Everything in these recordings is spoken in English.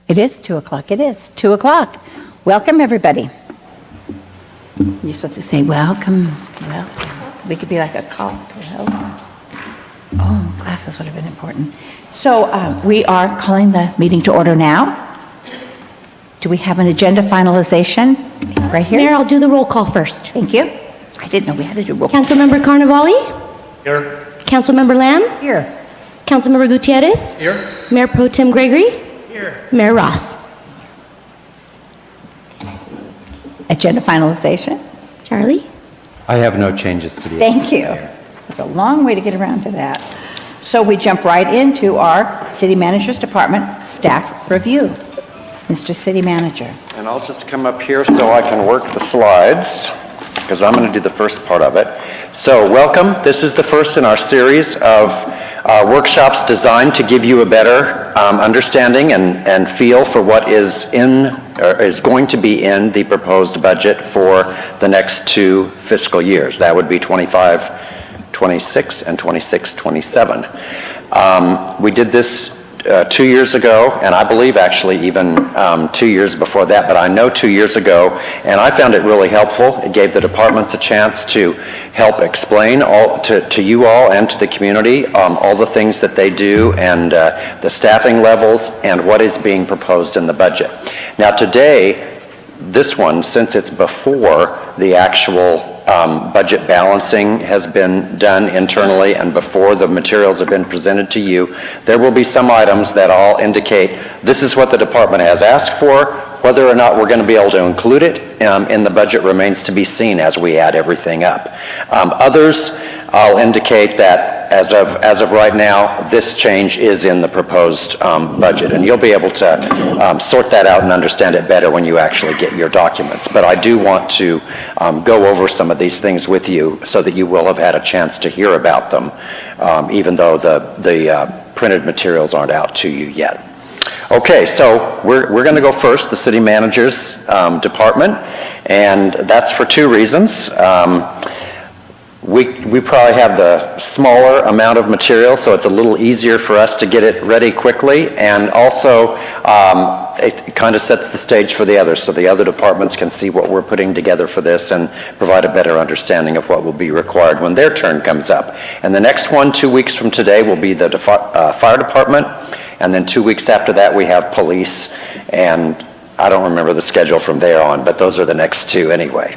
It is 2 o'clock. It is 2 o'clock. Welcome, everybody. You're supposed to say welcome. Welcome. We could be like a call to welcome. Oh, glasses would have been important. So we are calling the meeting to order now. Do we have an agenda finalization right here? Mayor, I'll do the roll call first. Thank you. I didn't know we had to do roll call. Councilmember Carnevale? Here. Councilmember Lamb? Here. Councilmember Gutierrez? Here. Mayor Pro Tem Gregory? Here. Mayor Ross? Agenda finalization. Charlie? I have no changes to the Thank you. It's a long way to get around to that. So we jump right into our City Manager's Department staff review. Mr. City Manager. And I'll just come up here so I can work the slides, because I'm going to do the first part of it. So welcome. This is the first in our series of workshops designed to give you a better understanding and feel for what is in or is going to be in the proposed budget for the next 2 fiscal years. That would be 25-26 and 26-27. We did this 2 years ago, and I believe actually even 2 years before that, but I know 2 years ago, and I found it really helpful. It gave the departments a chance to help explain to you all and to the community all the things that they do and the staffing levels and what is being proposed in the budget. Now today, this one, since it's before the actual budget balancing has been done internally and before the materials have been presented to you, there will be some items that all indicate this is what the department has asked for. Whether or not we're going to be able to include it in the budget remains to be seen as we add everything up. Others, I'll indicate that as of right now, this change is in the proposed budget, and you'll be able to sort that out and understand it better when you actually get your documents. But I do want to go over some of these things with you so that you will have had a chance to hear about them, even though the printed materials aren't out to you yet. Okay, so we're going to go first, the City Manager's Department, and that's for 2 reasons. We probably have the smaller amount of material, so it's a little easier for us to get it ready quickly, and also it kind of sets the stage for the others, so the other departments can see what we're putting together for this and provide a better understanding of what will be required when their turn comes up. And the next one, 2 weeks from today, will be the Fire Department, and then 2 weeks after that we have Police, and I don't remember the schedule from there on, but those are the next 2 anyway.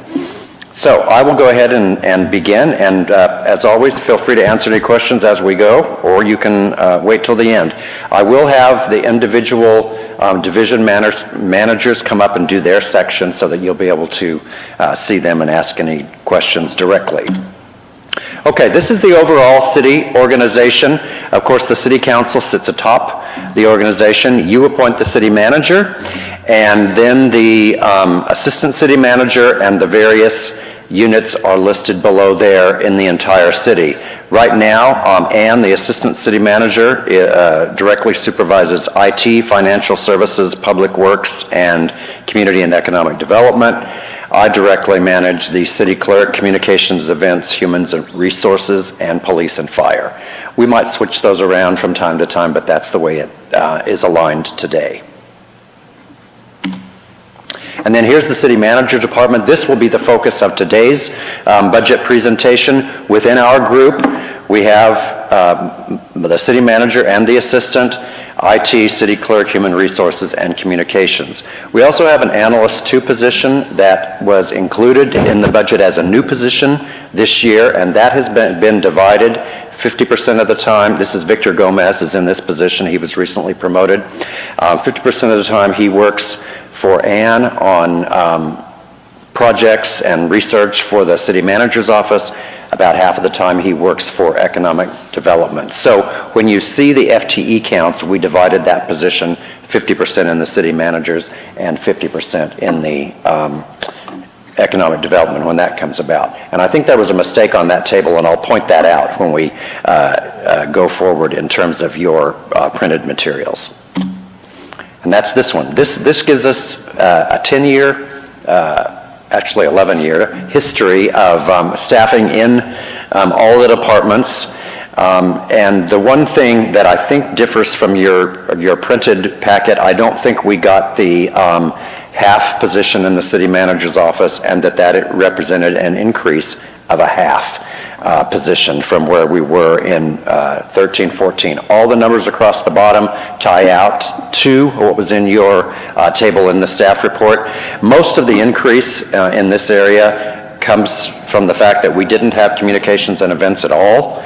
So I will go ahead and begin, and as always, feel free to answer any questions as we go, or you can wait till the end. I will have the individual division managers come up and do their section so that you'll be able to see them and ask any questions directly. Okay, this is the overall city organization. Of course, the City Council sits atop the organization. You appoint the city manager, and then the assistant city manager and the various units are listed below there in the entire city. Right now, Ann, the assistant city manager, directly supervises IT, financial services, public works, and community and economic development. I directly manage the city clerk, communications, events, human resources, and police and fire. We might switch those around from time to time, but that's the way it is aligned today. And then here's the City Manager Department. This will be the focus of today's budget presentation. Within our group, we have the City Manager and the Assistant, IT, City Clerk, Human Resources, and Communications. We also have an Analyst 2 position that was included in the budget as a new position this year, and that has been divided 50% of the time. This is Victor Gomez is in this position. He was recently promoted. 50% of the time he works for Ann on projects and research for the City Manager's office. About half of the time he works for economic development. So when you see the FTE counts, we divided that position 50% in the City Managers and 50% in the economic development when that comes about. And I think there was a mistake on that table, and I'll point that out when we go forward in terms of your printed materials. And that's this one. This gives us a 10-year, actually 11-year history of staffing in all the departments. And the one thing that I think differs from your printed packet, I don't think we got the half position in the city manager's office, and that it represented an increase of a half position from where we were in 13-14. All the numbers across the bottom tie out to what was in your table in the staff report. Most of the increase in this area comes from the fact that we didn't have communications and events at all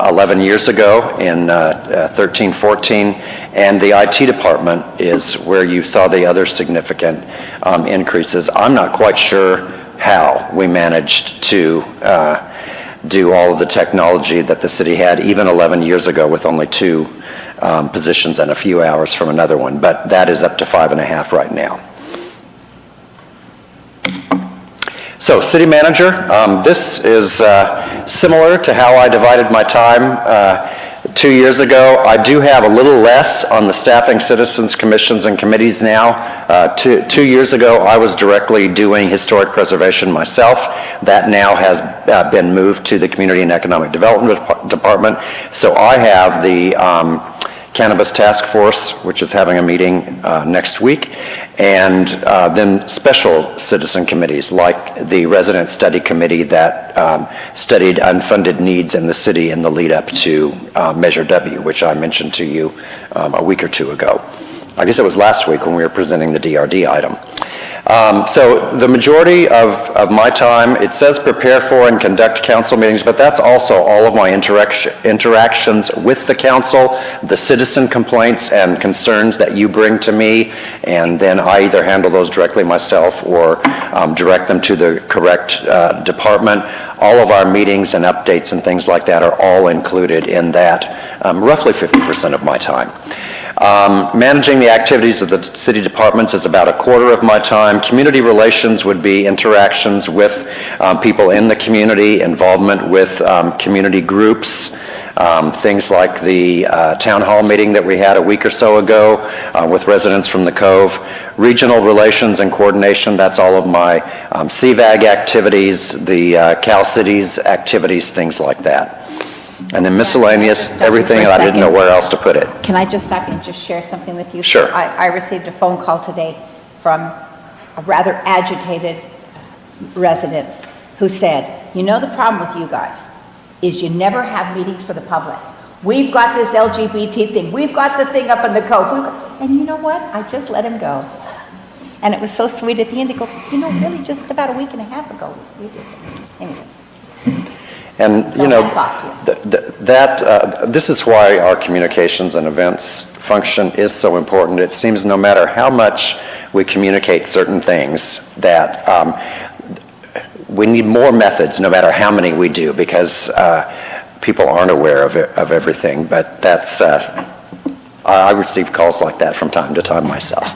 11 years ago in 13-14, and the IT department is where you saw the other significant increases. I'm not quite sure how we managed to do all of the technology that the city had even 11 years ago with only 2 positions and a few hours from another one, but that is up to 5.5 right now. So, city manager, this is similar to how I divided my time 2 years ago. I do have a little less on the staffing citizens commissions and committees now. 2 years ago, I was directly doing historic preservation myself. That now has been moved to the Community and Economic Development Department. So I have the Cannabis Task Force, which is having a meeting next week, and then special citizen committees like the Resident Study Committee that studied unfunded needs in the city in the lead up to Measure W, which I mentioned to you a week or 2 ago. I guess it was last week when we were presenting the DRD item. So the majority of my time, it says prepare for and conduct council meetings, but that's also all of my interactions with the council, the citizen complaints and concerns that you bring to me, and then I either handle those directly myself or direct them to the correct department. All of our meetings and updates and things like that are all included in that, roughly 50% of my time. Managing the activities of the city departments is about 1/4 of my time. Community relations would be interactions with people in the community, involvement with community groups, things like the town hall meeting that we had a week or so ago with residents from the Cove. Regional relations and coordination, that's all of my CVAG activities, the Cal Cities activities, things like that. And then miscellaneous, everything, and I didn't know where else to put it. Can I just stop and just share something with you? Sure. I received a phone call today from a rather agitated resident who said, you know, the problem with you guys is you never have meetings for the public. We've got this LGBT thing. We've got the thing up in the Cove. And you know what? I just let him go. And it was so sweet at the end to go, you know, really just about a week and a half ago we did it. Anyway. And, So you know, hats off to you. this is why our communications and events function is so important. It seems no matter how much we communicate certain things, that we need more methods no matter how many we do, because people aren't aware of everything. But that's, I receive calls like that from time to time myself.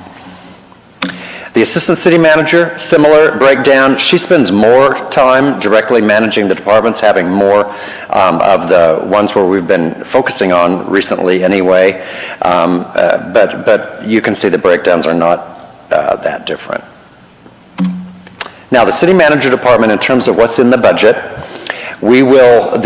The assistant city manager, similar breakdown. She spends more time directly managing the departments, having more of the ones where we've been focusing on recently anyway. But you can see the breakdowns are not that different. Now, the city manager department, in terms of what's in the budget, we will,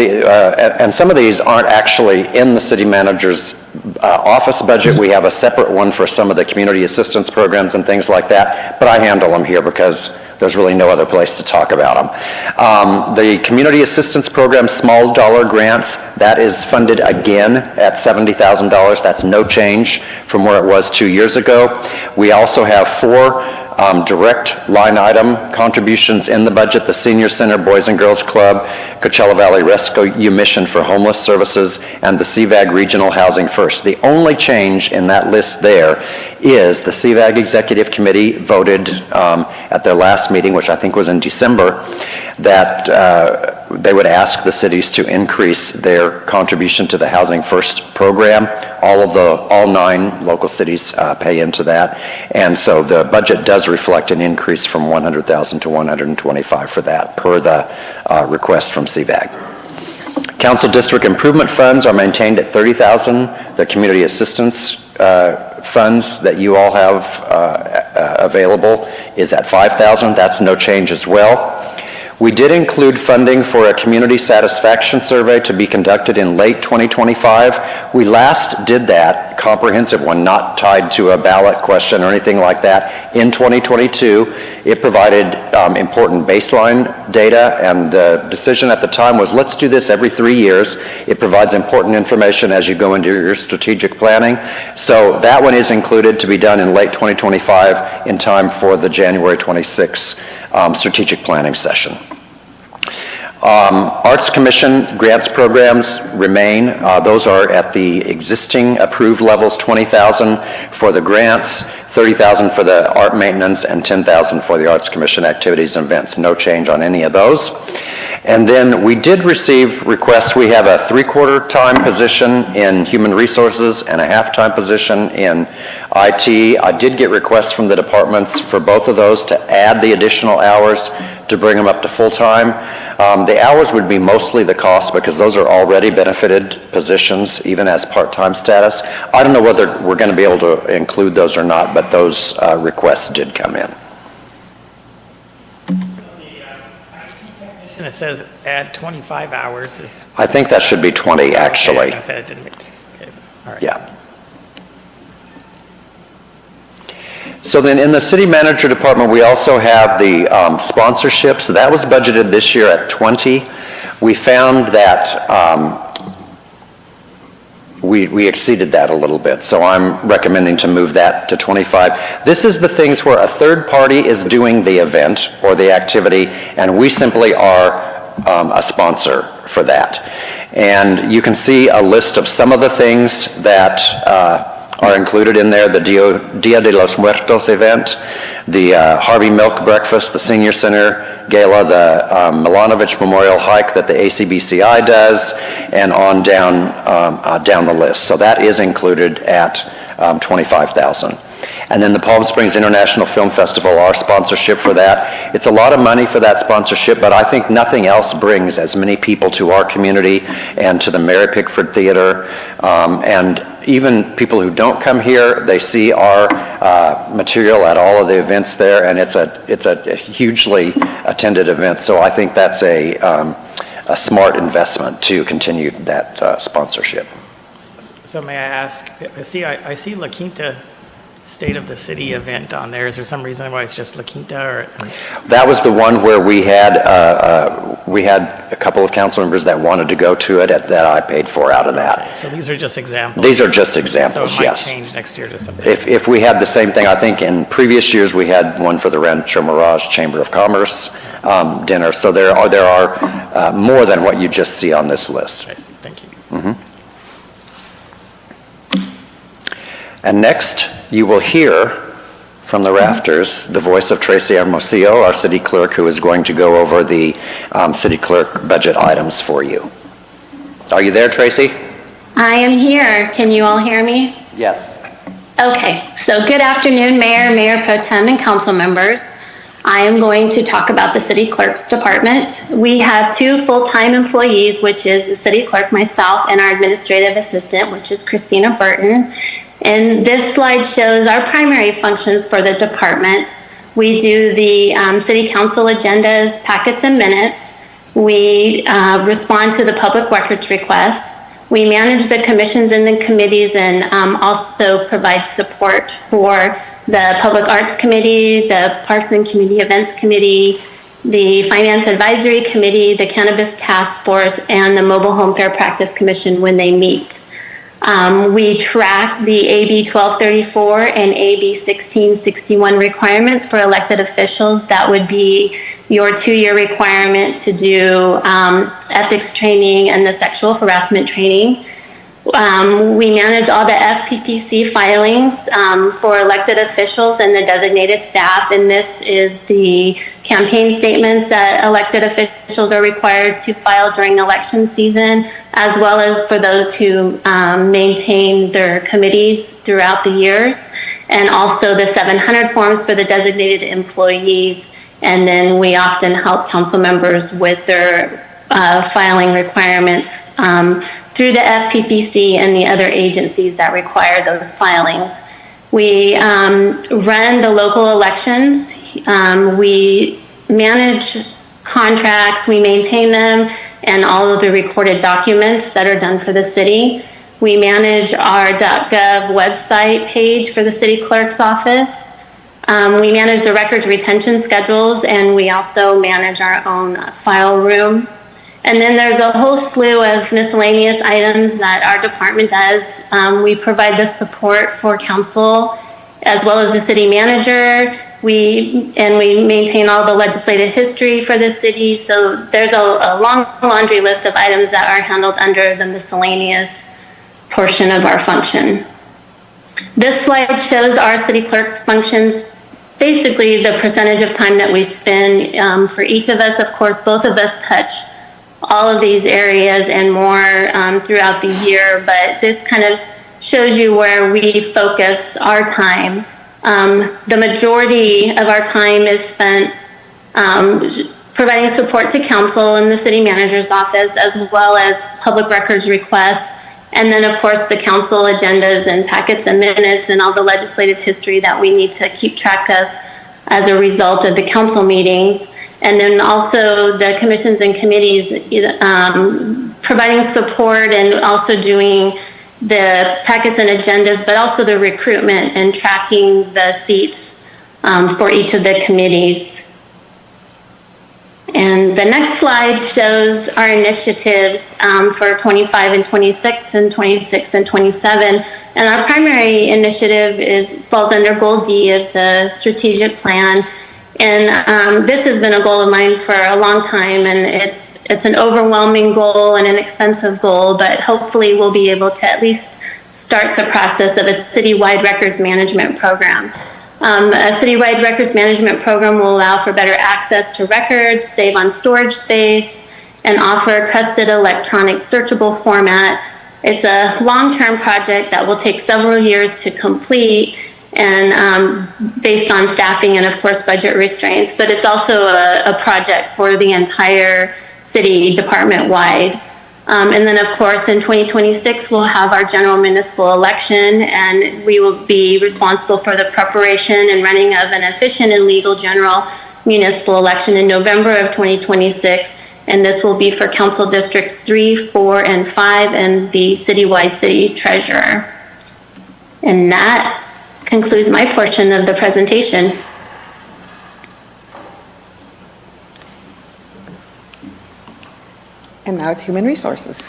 and some of these aren't actually in the city manager's office budget. We have a separate one for some of the community assistance programs and things like that, but I handle them here because there's really no other place to talk about them. The community assistance program, small dollar grants, that is funded again at $70,000. That's no change from where it was 2 years ago. We also have 4 direct line item contributions in the budget: the Senior Center, Boys and Girls Club, Coachella Valley Rescue Mission for Homeless Services, and the CVAG Regional Housing First. The only change in that list there is the CVAG Executive Committee voted at their last meeting, which I think was in December, that they would ask the cities to increase their contribution to the Housing First program. All 9 local cities pay into that, and so the budget does reflect an increase from $100,000 to $125,000 for that, per the request from CVAG. Council district improvement funds are maintained at $30,000. The community assistance funds that you all have available is at $5,000. That's no change as well. We did include funding for a community satisfaction survey to be conducted in late 2025. We last did that, comprehensive one, not tied to a ballot question or anything like that, in 2022. It provided important baseline data, and the decision at the time was, let's do this every 3 years. It provides important information as you go into your strategic planning. So that one is included to be done in late 2025 in time for the January 26 strategic planning session. Arts Commission grants programs remain. Those are at the existing approved levels, $20,000 for the grants, $30,000 for the art maintenance, and $10,000 for the Arts Commission activities and events. No change on any of those. And then we did receive requests. We have a 3/4 time position in human resources and a half-time position in IT. I did get requests from the departments for both of those to add the additional hours to bring them up to full-time. The hours would be mostly the cost because those are already benefited positions, even as part-time status. I don't know whether we're going to be able to include those or not, but those requests did come in. And it says add 25 hours is. I think that should be 20, actually. Okay, I said it didn't make, okay, all right. Yeah. So then in the city manager department, we also have the sponsorships. That was budgeted this year at 20. We found that we exceeded that a little bit, so I'm recommending to move that to 25. This is the things where a third party is doing the event or the activity, and we simply are a sponsor for that. And you can see a list of some of the things that are included in there: the Dia de los Muertos event, the Harvey Milk Breakfast, the Senior Center Gala, the Milanovic Memorial Hike that the ACBCI does, and on down the list. So that is included at $25,000. And then the Palm Springs International Film Festival, our sponsorship for that. It's a lot of money for that sponsorship, but I think nothing else brings as many people to our community and to the Mary Pickford Theater. And even people who don't come here, they see our material at all of the events there, and it's a hugely attended event. So I think that's a smart investment to continue that sponsorship. So may I ask, I see La Quinta State of the City event on there. Is there some reason why it's just La Quinta? Or? That was the one where we had a couple of council members that wanted to go to it that I paid for out of that. Okay, so these are just examples? These are just examples, so it might yes. change next year to something. If we had the same thing, I think in previous years we had one for the Rancho Mirage Chamber of Commerce dinner. So there are more than what you just see on this list. I see. Thank you. Mm-hmm. And next, you will hear from the rafters the voice of Tracy Hermosillo, our city clerk, who is going to go over the city clerk budget items for you. Are you there, Tracy? I am here. Can you all hear me? Yes. Okay, so good afternoon, Mayor, Mayor Pro Tem, and council members. I am going to talk about the city clerk's department. We have 2 full-time employees, which is the city clerk, myself, and our administrative assistant, which is Christina Burton. And this slide shows our primary functions for the department. We do the city council agendas, packets, and minutes. We respond to the public records requests. We manage the commissions and the committees, and also provide support for the Public Arts Committee, the Parks and Community Events Committee, the Finance Advisory Committee, the Cannabis Task Force, and the Mobile Home Fair Practice Commission when they meet. We track the AB 1234 and AB 1661 requirements for elected officials. That would be your 2-year requirement to do ethics training and the sexual harassment training. We manage all the FPPC filings for elected officials and the designated staff, and this is the campaign statements that elected officials are required to file during election season, as well as for those who maintain their committees throughout the years, and also the 700 forms for the designated employees. And then we often help council members with their filing requirements through the FPPC and the other agencies that require those filings. We run the local elections. We manage contracts, we maintain them, and all of the recorded documents that are done for the city. We manage our .gov website page for the city clerk's office. We manage the records retention schedules, and we also manage our own file room. And then there's a whole slew of miscellaneous items that our department does. We provide the support for council as well as the city manager. We maintain all the legislative history for the city. So there's a long laundry list of items that are handled under the miscellaneous portion of our function. This slide shows our city clerk's functions, basically the percentage of time that we spend for each of us. Of course, both of us touch all of these areas and more throughout the year, but this kind of shows you where we focus our time. The majority of our time is spent providing support to council and the city manager's office, as well as public records requests, and then of course the council agendas and packets and minutes and all the legislative history that we need to keep track of as a result of the council meetings. And then also the commissions and committees providing support and also doing the packets and agendas, but also the recruitment and tracking the seats for each of the committees. And the next slide shows our initiatives for 25 and 26 and 26 and 27. And our primary initiative falls under Goal D of the strategic plan. And this has been a goal of mine for a long time, and it's an overwhelming goal and an expensive goal, but hopefully we'll be able to at least start the process of a citywide records management program. A citywide records management program will allow for better access to records, save on storage space, and offer a trusted electronic searchable format. It's a long-term project that will take several years to complete, and based on staffing and of course budget restraints, but it's also a project for the entire city department-wide. And then of course in 2026 we'll have our general municipal election, and we will be responsible for the preparation and running of an efficient and legal general municipal election in November of 2026, and this will be for council districts 3, 4, and 5 and the citywide city treasurer. And that concludes my portion of the presentation. And now it's Human Resources.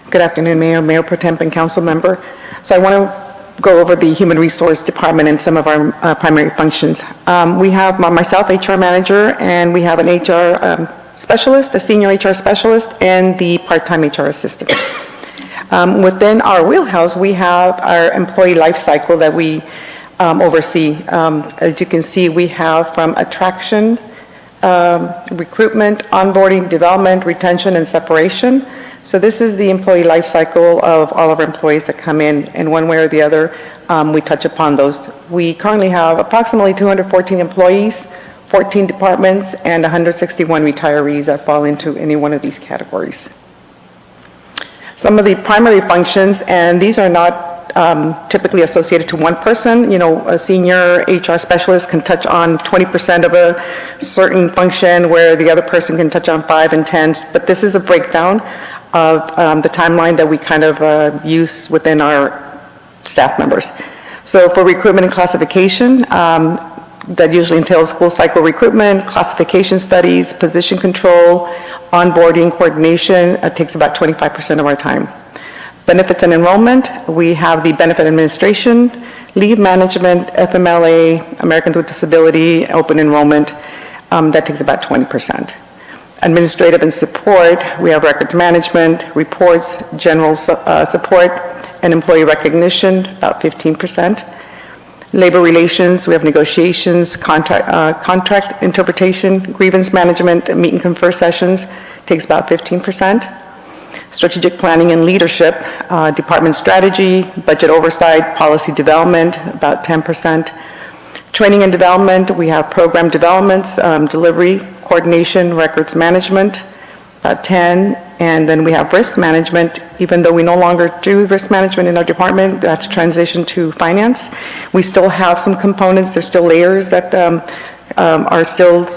Good afternoon, Mayor Pro Tem and Council Member. So I want to go over the Human Resource Department and some of our primary functions. We have myself, HR Manager, and we have an HR Specialist, a Senior HR Specialist, and the part-time HR Assistant. Within our wheelhouse, we have our employee life cycle that we oversee. As you can see, we have from attraction, recruitment, onboarding, development, retention, and separation. So this is the employee life cycle of all of our employees that come in, and one way or the other, we touch upon those. We currently have approximately 214 employees, 14 departments, and 161 retirees that fall into any one of these categories. Some of the primary functions, and these are not typically associated to one person. You know, a senior HR specialist can touch on 20% of a certain function, where the other person can touch on 5 and 10. But this is a breakdown of the timeline that we kind of use within our staff members. So for recruitment and classification, that usually entails full cycle recruitment, classification studies, position control, onboarding, coordination. It takes about 25% of our time. Benefits and enrollment, we have the benefit administration, leave management, FMLA, Americans with Disability, open enrollment. That takes about 20%. Administrative and support, we have records management, reports, general support, and employee recognition, about 15%. Labor relations, we have negotiations, contract interpretation, grievance management, meet and confer sessions, takes about 15%. Strategic planning and leadership, department strategy, budget oversight, policy development, about 10%. Training and development, we have program developments, delivery, coordination, records management, about 10. And then we have risk management. Even though we no longer do risk management in our department, that's transitioned to finance. We still have some components, there's still layers that are still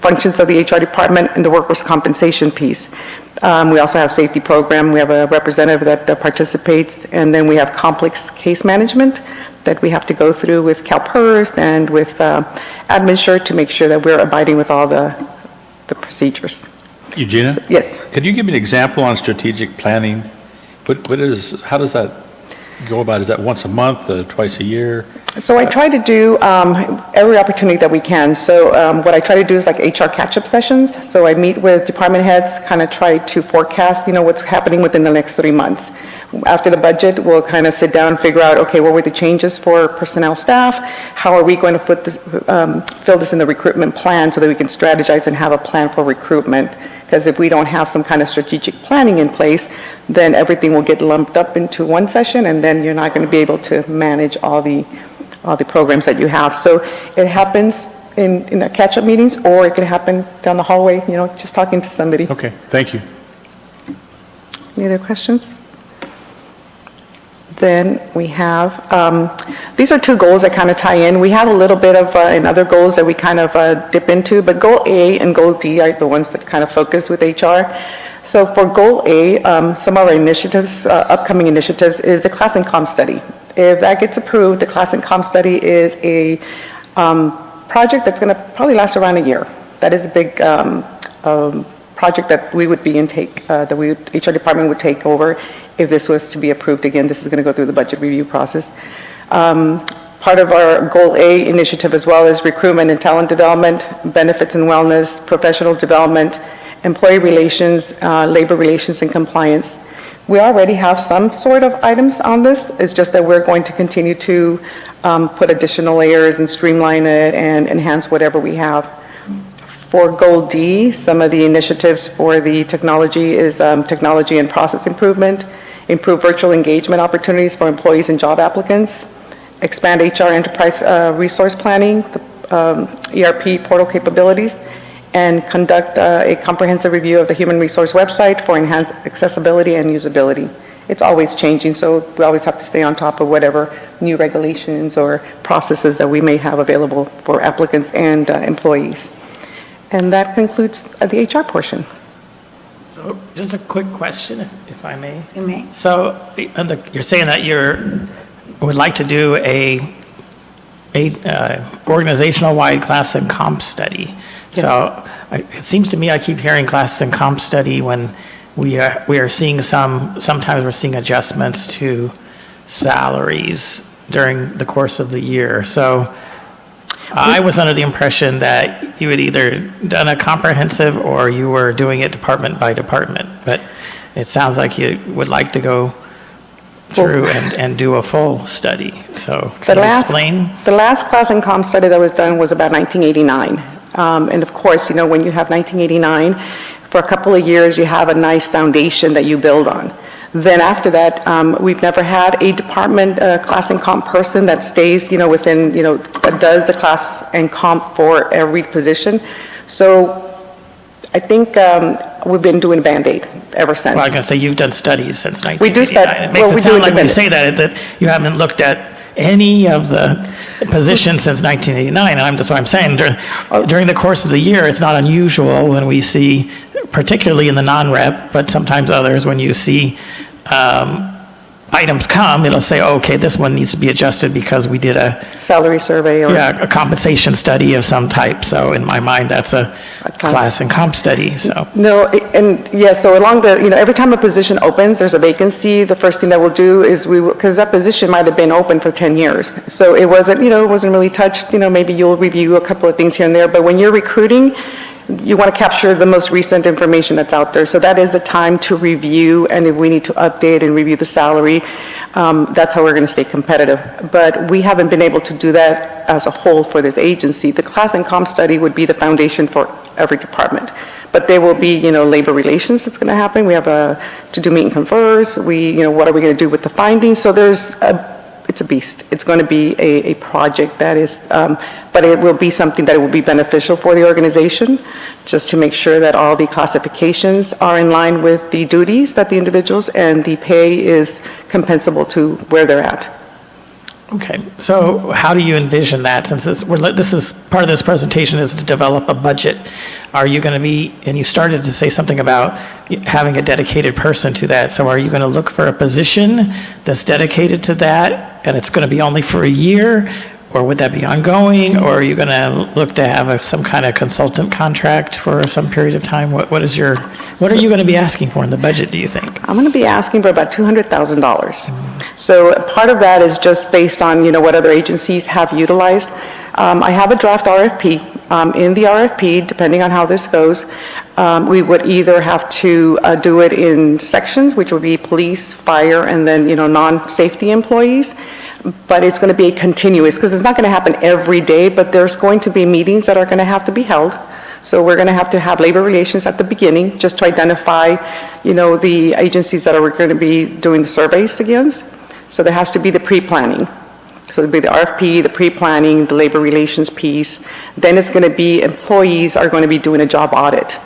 functions of the HR department and the workers' compensation piece. We also have safety program. We have a representative that participates, and then we have complex case management that we have to go through with CalPERS and with AdminSure to make sure that we're abiding with all the procedures. Eugenia? Yes. Could you give me an example on strategic planning? How does that go about? Is that once a month, twice a year? So I try to do every opportunity that we can. So what I try to do is like HR catch-up sessions. So I meet with department heads, kind of try to forecast, what's happening within the next 3 months. After the budget, we'll kind of sit down and figure out, okay, what were the changes for personnel staff? How are we going to put this, fill this in the recruitment plan so that we can strategize and have a plan for recruitment? Because if we don't have some kind of strategic planning in place, then everything will get lumped up into one session, and then you're not going to be able to manage all the programs that you have. So it happens in the catch-up meetings, or it could happen down the hallway, just talking to somebody. Okay, thank you. Any other questions? Then we have, these are 2 goals that kind of tie in. We have a little bit of other goals that we kind of dip into, but Goal A and Goal D are the ones that kind of focus with HR. So for Goal A, some of our initiatives, upcoming initiatives, is the Class and Comp study. If that gets approved, the Class and Comp study is a project that's going to probably last around a year. That is a big project that we would be that HR department would take over if this was to be approved. Again, this is going to go through the budget review process. Part of our Goal A initiative as well is recruitment and talent development, benefits and wellness, professional development, employee relations, labor relations, and compliance. We already have some sort of items on this. It's just that we're going to continue to put additional layers and streamline it and enhance whatever we have. For Goal D, some of the initiatives for the technology is technology and process improvement, improve virtual engagement opportunities for employees and job applicants, expand HR enterprise resource planning, ERP portal capabilities, and conduct a comprehensive review of the human resource website for enhanced accessibility and usability. It's always changing, so we always have to stay on top of whatever new regulations or processes that we may have available for applicants and employees. And that concludes the HR portion. So just a quick question, if I may. You may. So you're saying that would like to do a organizational-wide class and comp study. Yes. So it seems to me I keep hearing class and comp study when we are seeing sometimes we're seeing adjustments to salaries during the course of the year. So I was under the impression that you had either done a comprehensive or you were doing it department by department, but it sounds like you would like to go through and do a full study. So can you explain? The last class and comp study that was done was about 1989. And of course, when you have 1989, for a couple of years, you have a nice foundation that you build on. Then after that, we've never had a department class and comp person that stays, within, that does the class and comp for every position. So I think we've been doing Band-Aid ever since. Well, I was going to say, you've done studies since We do 1989. study. It makes Well, it we sound do like when you independent. say that you haven't looked at any of the positions since 1989, and that's what I'm saying. During the course of the year, it's not unusual when we see, particularly in the non-rep, but sometimes others, when you see items come, it'll say, okay, this one needs to be adjusted because we did a Salary survey or. a compensation study of some type. So in my mind, that's a class and comp study, so. No, and yeah, so along the, every time a position opens, there's a vacancy, the first thing that we'll do is because that position might have been open for 10 years. So it wasn't, it wasn't really touched, maybe you'll review a couple of things here and there, but when you're recruiting, you want to capture the most recent information that's out there. So that is a time to review, and if we need to update and review the salary, that's how we're going to stay competitive. But we haven't been able to do that as a whole for this agency. The class and comp study would be the foundation for every department. But there will be, labor relations that's going to happen. We have to do meet and confers. What are we going to do with the findings? So it's a beast. It's going to be a project that is, but it will be something that will be beneficial for the organization, just to make sure that all the classifications are in line with the duties that the individuals, and the pay is compensable to where they're at. Okay, so how do you envision that, since this is, part of this presentation is to develop a budget? Are you going to be, and you started to say something about having a dedicated person to that, so are you going to look for a position that's dedicated to that, and it's going to be only for a year? Or would that be ongoing, or are you going to look to have some kind of consultant contract for some period of time? What are you going to be asking for in the budget, do you think? I'm going to be asking for about $200,000. So part of that is just based on, what other agencies have utilized. I have a draft RFP. In the RFP, depending on how this goes, we would either have to do it in sections, which would be police, fire, and then, non-safety employees. But it's going to be continuous, because it's not going to happen every day, but there's going to be meetings that are going to have to be held. So we're going to have labor relations at the beginning, just to identify, the agencies that are going to be doing the surveys against. So there has to be the pre-planning. So it'll be the RFP, the pre-planning, the labor relations piece. Then it's going to be employees are going to be doing a job audit.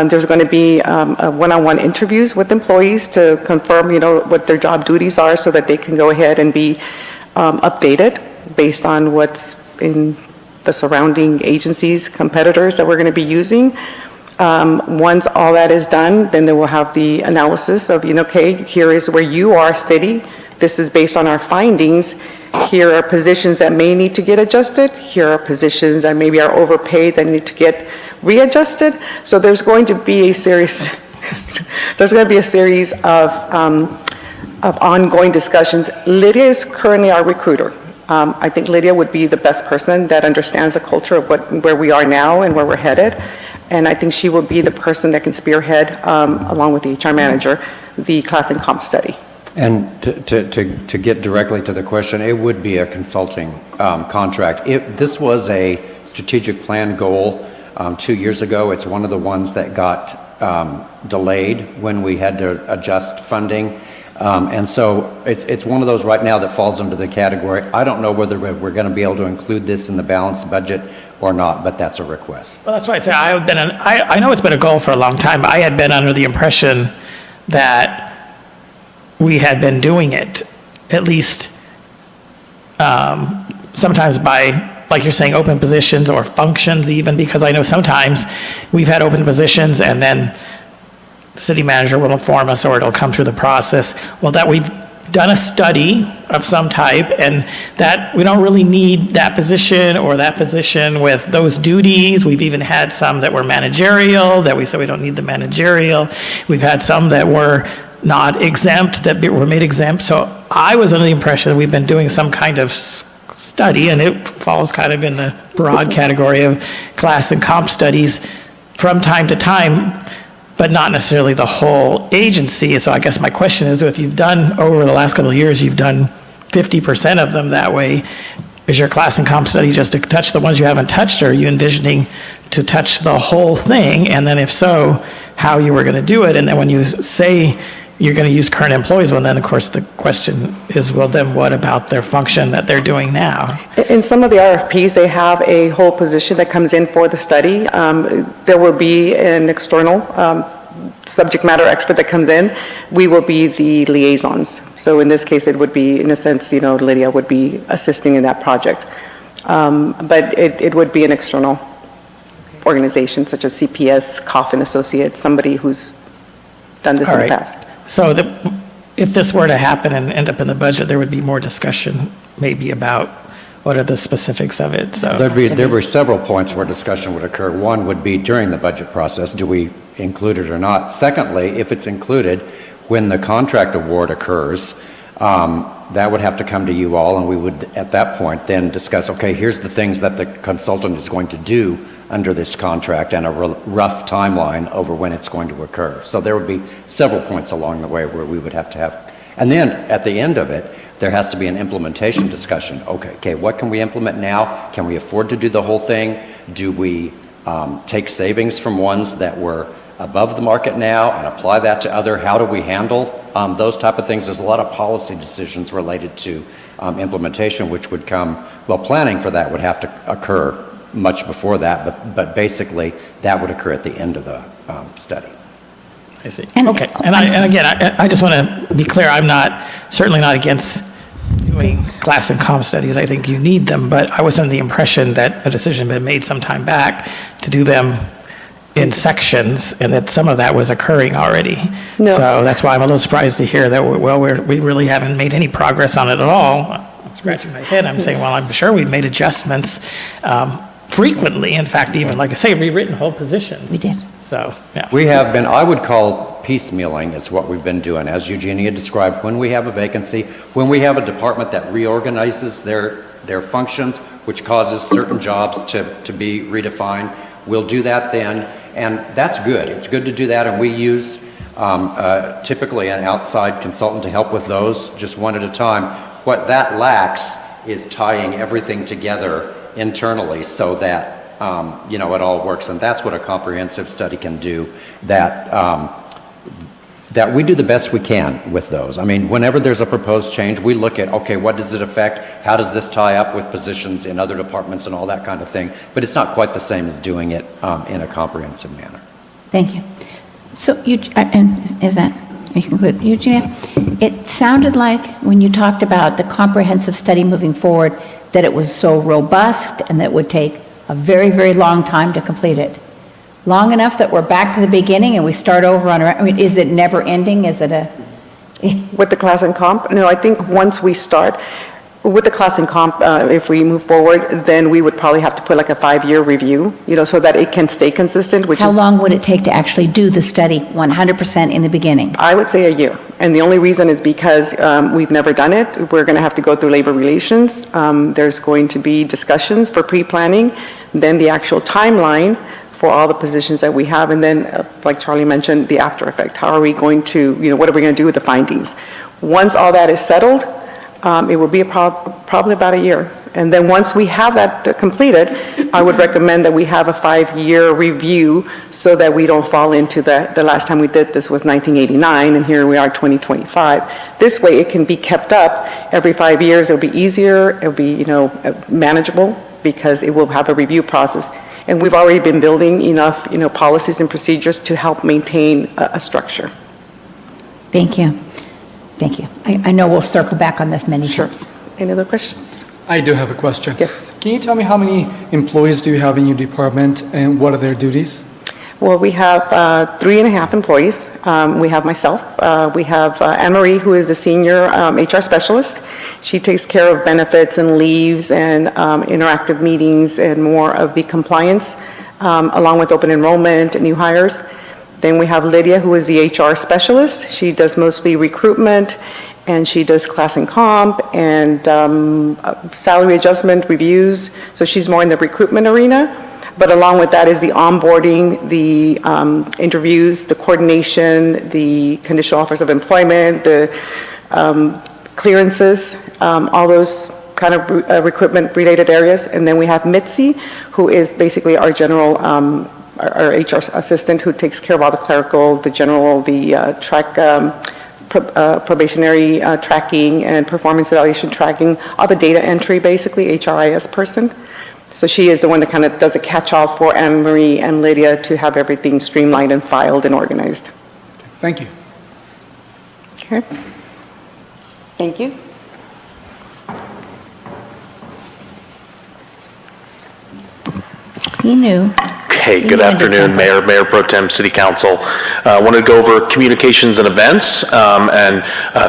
There's going to be one-on-one interviews with employees to confirm, what their job duties are, so that they can go ahead and be updated based on what's in the surrounding agencies, competitors that we're going to be using. Once all that is done, then they will have the analysis of, okay, here is where you are, city. This is based on our findings. Here are positions that may need to get adjusted. Here are positions that maybe are overpaid that need to get readjusted. So there's going to be a series, of ongoing discussions. Lydia is currently our recruiter. I think Lydia would be the best person that understands the culture of where we are now and where we're headed. And I think she will be the person that can spearhead, along with the HR manager, the class and comp study. And to get directly to the question, it would be a consulting contract. This was a strategic plan goal 2 years ago. It's one of the ones that got delayed when we had to adjust funding. And so it's one of those right now that falls into the category. I don't know whether we're going to be able to include this in the balanced budget or not, but that's a request. Well, that's why I say I know it's been a goal for a long time, but I had been under the impression that we had been doing it, at least sometimes by, like you're saying, open positions or functions even, because I know sometimes we've had open positions and then the city manager will inform us, or it'll come through the process, well, that we've done a study of some type and that we don't really need that position or that position with those duties. We've even had some that were managerial, that we said we don't need the managerial. We've had some that were not exempt, that were made exempt. So I was under the impression that we've been doing some kind of study, and it falls kind of in the broad category of class and comp studies from time to time, but not necessarily the whole agency. So I guess my question is, if you've done, over the last couple of years, you've done 50% of them that way, is your class and comp study just to touch the ones you haven't touched, or are you envisioning to touch the whole thing? And then if so, how you were going to do it? And then when you say you're going to use current employees, well, then of course the question is, well, then what about their function that they're doing now? In some of the RFPs, they have a whole position that comes in for the study. There will be an external subject matter expert that comes in. We will be the liaisons. So in this case, it would be, in a sense, Lydia would be assisting in that project. But it would be an external organization such as CPS, Coffin Associates, somebody who's done this in the past. So if this were to happen and end up in the budget, there would be more discussion maybe about what are the specifics of it. So There were several points where discussion would occur. One would be during the budget process, do we include it or not? Secondly, if it's included, when the contract award occurs, that would have to come to you all, and we would, at that point, then discuss, okay, here's the things that the consultant is going to do under this contract and a rough timeline over when it's going to occur. So there would be several points along the way where we would have to have, and then at the end of it, there has to be an implementation discussion. Okay, what can we implement now? Can we afford to do the whole thing? Do we take savings from ones that were above the market now and apply that to other? How do we handle those type of things? There's a lot of policy decisions related to implementation, which would come, well, planning for that would have to occur much before that, but basically that would occur at the end of the study. I see. Okay. And again, I just want to be clear, I'm certainly not against doing class and comm studies. I think you need them, but I was under the impression that a decision had been made some time back to do them in sections, and that some of that was occurring already. No. So that's why I'm a little surprised to hear that, we really haven't made any progress on it at all. I'm scratching my head. I'm saying, well, I'm sure we've made adjustments frequently. In fact, even, like I say, rewritten whole positions. We did. So, yeah. We have been, I would call piecemealing is what we've been doing, as Eugenia described. When we have a vacancy, when we have a department that reorganizes their functions, which causes certain jobs to be redefined, we'll do that then, and that's good. It's good to do that, and we use typically an outside consultant to help with those, just one at a time. What that lacks is tying everything together internally so that it all works, and that's what a comprehensive study can do, that we do the best we can with those. I mean, whenever there's a proposed change, we look at, okay, what does it affect? How does this tie up with positions in other departments and all that kind of thing? But it's not quite the same as doing it in a comprehensive manner. Thank you. So, and is that, you conclude, Eugenia, it sounded like when you talked about the comprehensive study moving forward, that it was so robust and that it would take a very, very long time to complete it. Long enough that we're back to the beginning and we start over on our, I mean, is it never ending? Is it a? With the class and comp? No, I think once we start, with the class and comp, if we move forward, then we would probably have to put like a 5-year review, so that it can stay consistent, which is. How long would it take to actually do the study 100% in the beginning? I would say a year. And the only reason is because we've never done it. We're going to have to go through labor relations. There's going to be discussions for pre-planning, then the actual timeline for all the positions that we have, and then, like Charlie mentioned, the after effect. How are we going to, what are we going to do with the findings? Once all that is settled, it will be probably about a year. And then once we have that completed, I would recommend that we have a 5-year review so that we don't fall into the last time we did this was 1989, and here we are 2025. This way it can be kept up every 5 years. It'll be easier, it'll be, manageable, because it will have a review process. And we've already been building enough, policies and procedures to help maintain a structure. Thank you. Thank you. I know we'll circle back on this many times. Any other questions? I do have a question. Yes. Can you tell me how many employees do you have in your department and what are their duties? Well, we have 3.5 employees. We have myself. We have Anne Marie, who is a senior HR specialist. She takes care of benefits and leaves and interactive meetings and more of the compliance, along with open enrollment and new hires. Then we have Lydia, who is the HR specialist. She does mostly recruitment, and she does class and comp and salary adjustment reviews. So she's more in the recruitment arena. But along with that is the onboarding, the interviews, the coordination, the conditional offers of employment, the clearances, all those kind of recruitment-related areas. And then we have Mitzi, who is basically our general, our HR assistant, who takes care of all the clerical, the general, the probationary tracking and performance evaluation tracking, all the data entry, basically, HRIS person. So she is the one that kind of does a catch-all for Anne Marie and Lydia to have everything streamlined and filed and organized. Thank you. Okay. Thank you. He knew. Hey, good afternoon, Mayor Pro Tem, City Council. I wanted to go over communications and events, and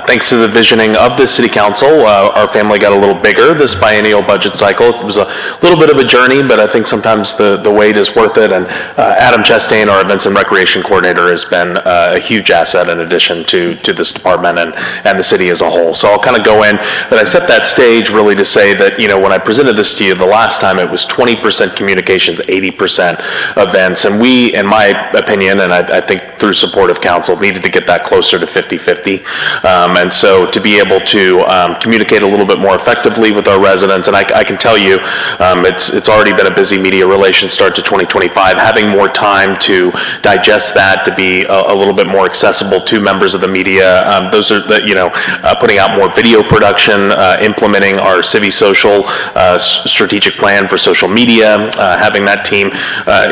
thanks to the visioning of the City Council, our family got a little bigger this biennial budget cycle. It was a little bit of a journey, but I think sometimes the wait is worth it, and Adam Chastain, our Events and Recreation Coordinator, has been a huge asset in addition to this department and the city as a whole. So I'll kind of go in, but I set that stage really to say that, when I presented this to you the last time, it was 20% communications, 80% events, and we, in my opinion, and I think through support of council, needed to get that closer to 50-50. And so to be able to communicate a little bit more effectively with our residents, and I can tell you, it's already been a busy media relations start to 2025. Having more time to digest that, to be a little bit more accessible to members of the media, those are the, putting out more video production, implementing our Civi Social strategic plan for social media, having that team,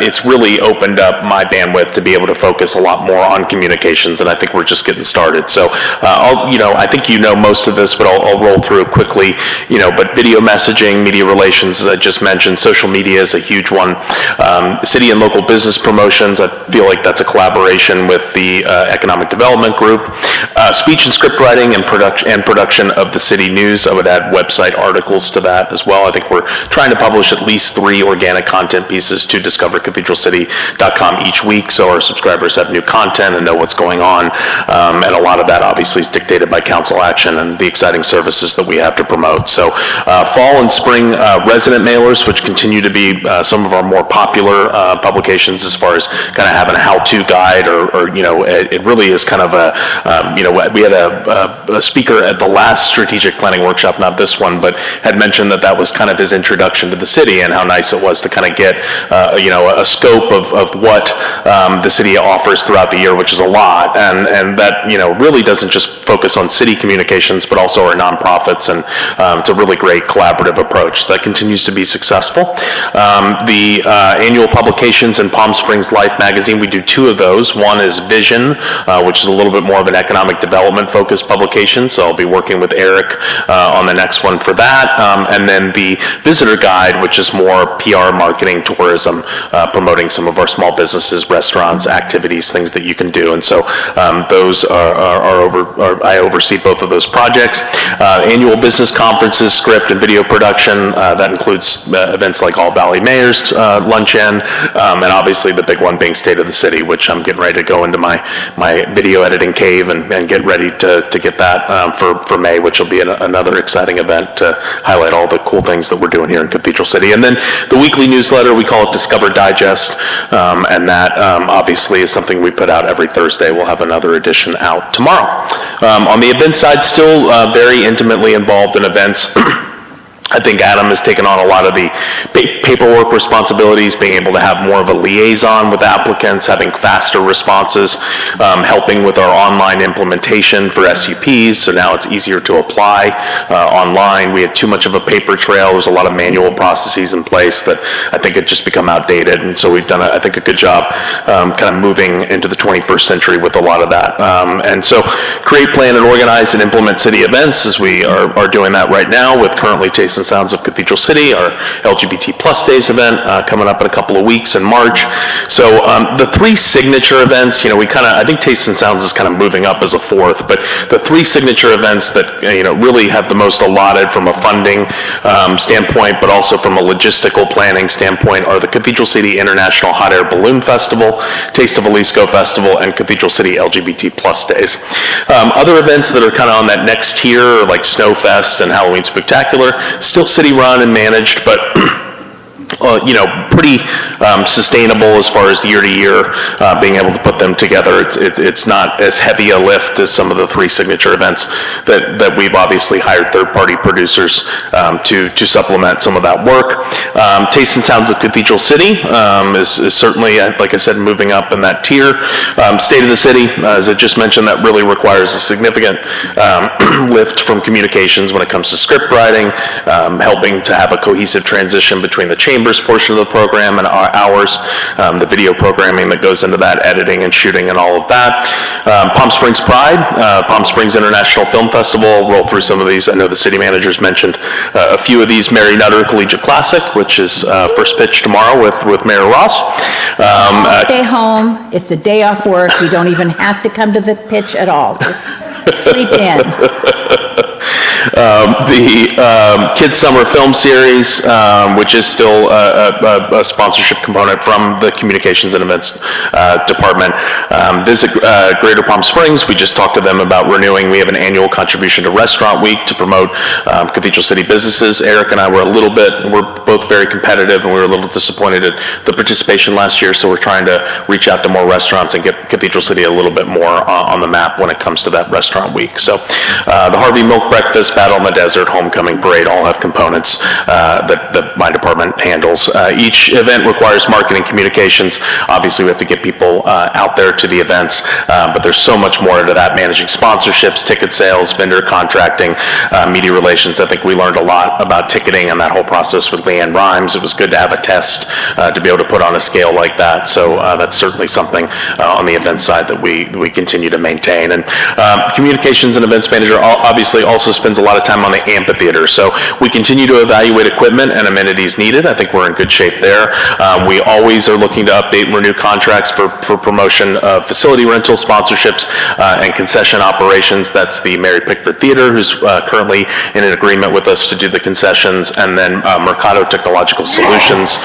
it's really opened up my bandwidth to be able to focus a lot more on communications, and I think we're just getting started. So I think you know most of this, but I'll roll through it quickly. But video messaging, media relations, as I just mentioned, social media is a huge one. City and local business promotions, I feel like that's a collaboration with the Economic Development Group. Speech and script writing and production of the city news. I would add website articles to that as well. I think we're trying to publish at least 3 organic content pieces to discovercathedralcity.com each week, so our subscribers have new content and know what's going on. And a lot of that obviously is dictated by council action and the exciting services that we have to promote. So fall and spring resident mailers, which continue to be some of our more popular publications as far as kind of having a how-to guide or it really is kind of we had a speaker at the last strategic planning workshop, not this one, but had mentioned that was kind of his introduction to the city and how nice it was to kind of get a scope of what the city offers throughout the year, which is a lot, and that really doesn't just focus on city communications, but also our nonprofits, and it's a really great collaborative approach that continues to be successful. The annual publications in Palm Springs Life magazine, we do 2 of those. One is Vision, which is a little bit more of an economic development focused publication, so I'll be working with Eric on the next one for that. And then the visitor guide, which is more PR, marketing, tourism, promoting some of our small businesses, restaurants, activities, things that you can do. And so those I oversee both of those projects. Annual business conferences, script and video production, that includes events like All Valley Mayors Luncheon, and obviously the big one being State of the City, which I'm getting ready to go into my video editing cave and get ready to get that for May, which will be another exciting event to highlight all the cool things that we're doing here in Cathedral City. And then the weekly newsletter, we call it Discover Digest, and that obviously is something we put out every Thursday. We'll have another edition out tomorrow. On the event side, still very intimately involved in events. I think Adam has taken on a lot of the paperwork responsibilities, being able to have more of a liaison with applicants, having faster responses, helping with our online implementation for SUPs, so now it's easier to apply online. We had too much of a paper trail. There's a lot of manual processes in place that I think had just become outdated, and so we've done, I think, a good job kind of moving into the 21st century with a lot of that. And so create, plan, and organize and implement city events, as we are doing that right now with currently Tastes and Sounds of Cathedral City, our LGBT Plus Days event coming up in a couple of weeks in March. So the 3 signature events, I think Tastes and Sounds is kind of moving up as a 4th, but the 3 signature events that really have the most allotted from a funding standpoint, but also from a logistical planning standpoint, are the Cathedral City International Hot Air Balloon Festival, Taste of Jalisco Festival, and Cathedral City LGBT Plus Days. Other events that are kind of on that next tier, like Snowfest and Halloween Spectacular, still city run and managed, but pretty sustainable as far as year to year, being able to put them together. It's not as heavy a lift as some of the 3 signature events that we've obviously hired third-party producers to supplement some of that work. Taste and Sounds of Cathedral City is certainly, like I said, moving up in that tier. State of the City, as I just mentioned, that really requires a significant lift from communications when it comes to script writing, helping to have a cohesive transition between the chambers portion of the program and ours, the video programming that goes into that, editing and shooting and all of that. Palm Springs Pride, Palm Springs International Film Festival, roll through some of these. I know the city managers mentioned a few of these. Mary Nutter Collegiate Classic, which is first pitch tomorrow with Mayor Ross. Stay home. It's a day off work. You don't even have to come to the pitch at all. Just sleep in. The Kids Summer Film Series, which is still a sponsorship component from the Communications and Events Department. Visit Greater Palm Springs. We just talked to them about renewing. We have an annual contribution to Restaurant Week to promote Cathedral City businesses. Eric and I we're both very competitive, and we were a little disappointed at the participation last year, so we're trying to reach out to more restaurants and get Cathedral City a little bit more on the map when it comes to that Restaurant Week. So the Harvey Milk Breakfast, Battle in the Desert, Homecoming Parade, all have components that my department handles. Each event requires marketing communications. Obviously, we have to get people out there to the events, but there's so much more to that, managing sponsorships, ticket sales, vendor contracting, media relations. I think we learned a lot about ticketing and that whole process with Leanne Rhymes. It was good to have a test to be able to put on a scale like that. So that's certainly something on the event side that we continue to maintain. And communications and events manager obviously also spends a lot of time on the amphitheater. So we continue to evaluate equipment and amenities needed. I think we're in good shape there. We always are looking to update and renew contracts for promotion of facility rental sponsorships and concession operations. That's the Mary Pickford Theater, who's currently in an agreement with us to do the concessions, and then Mercado Technological Solutions.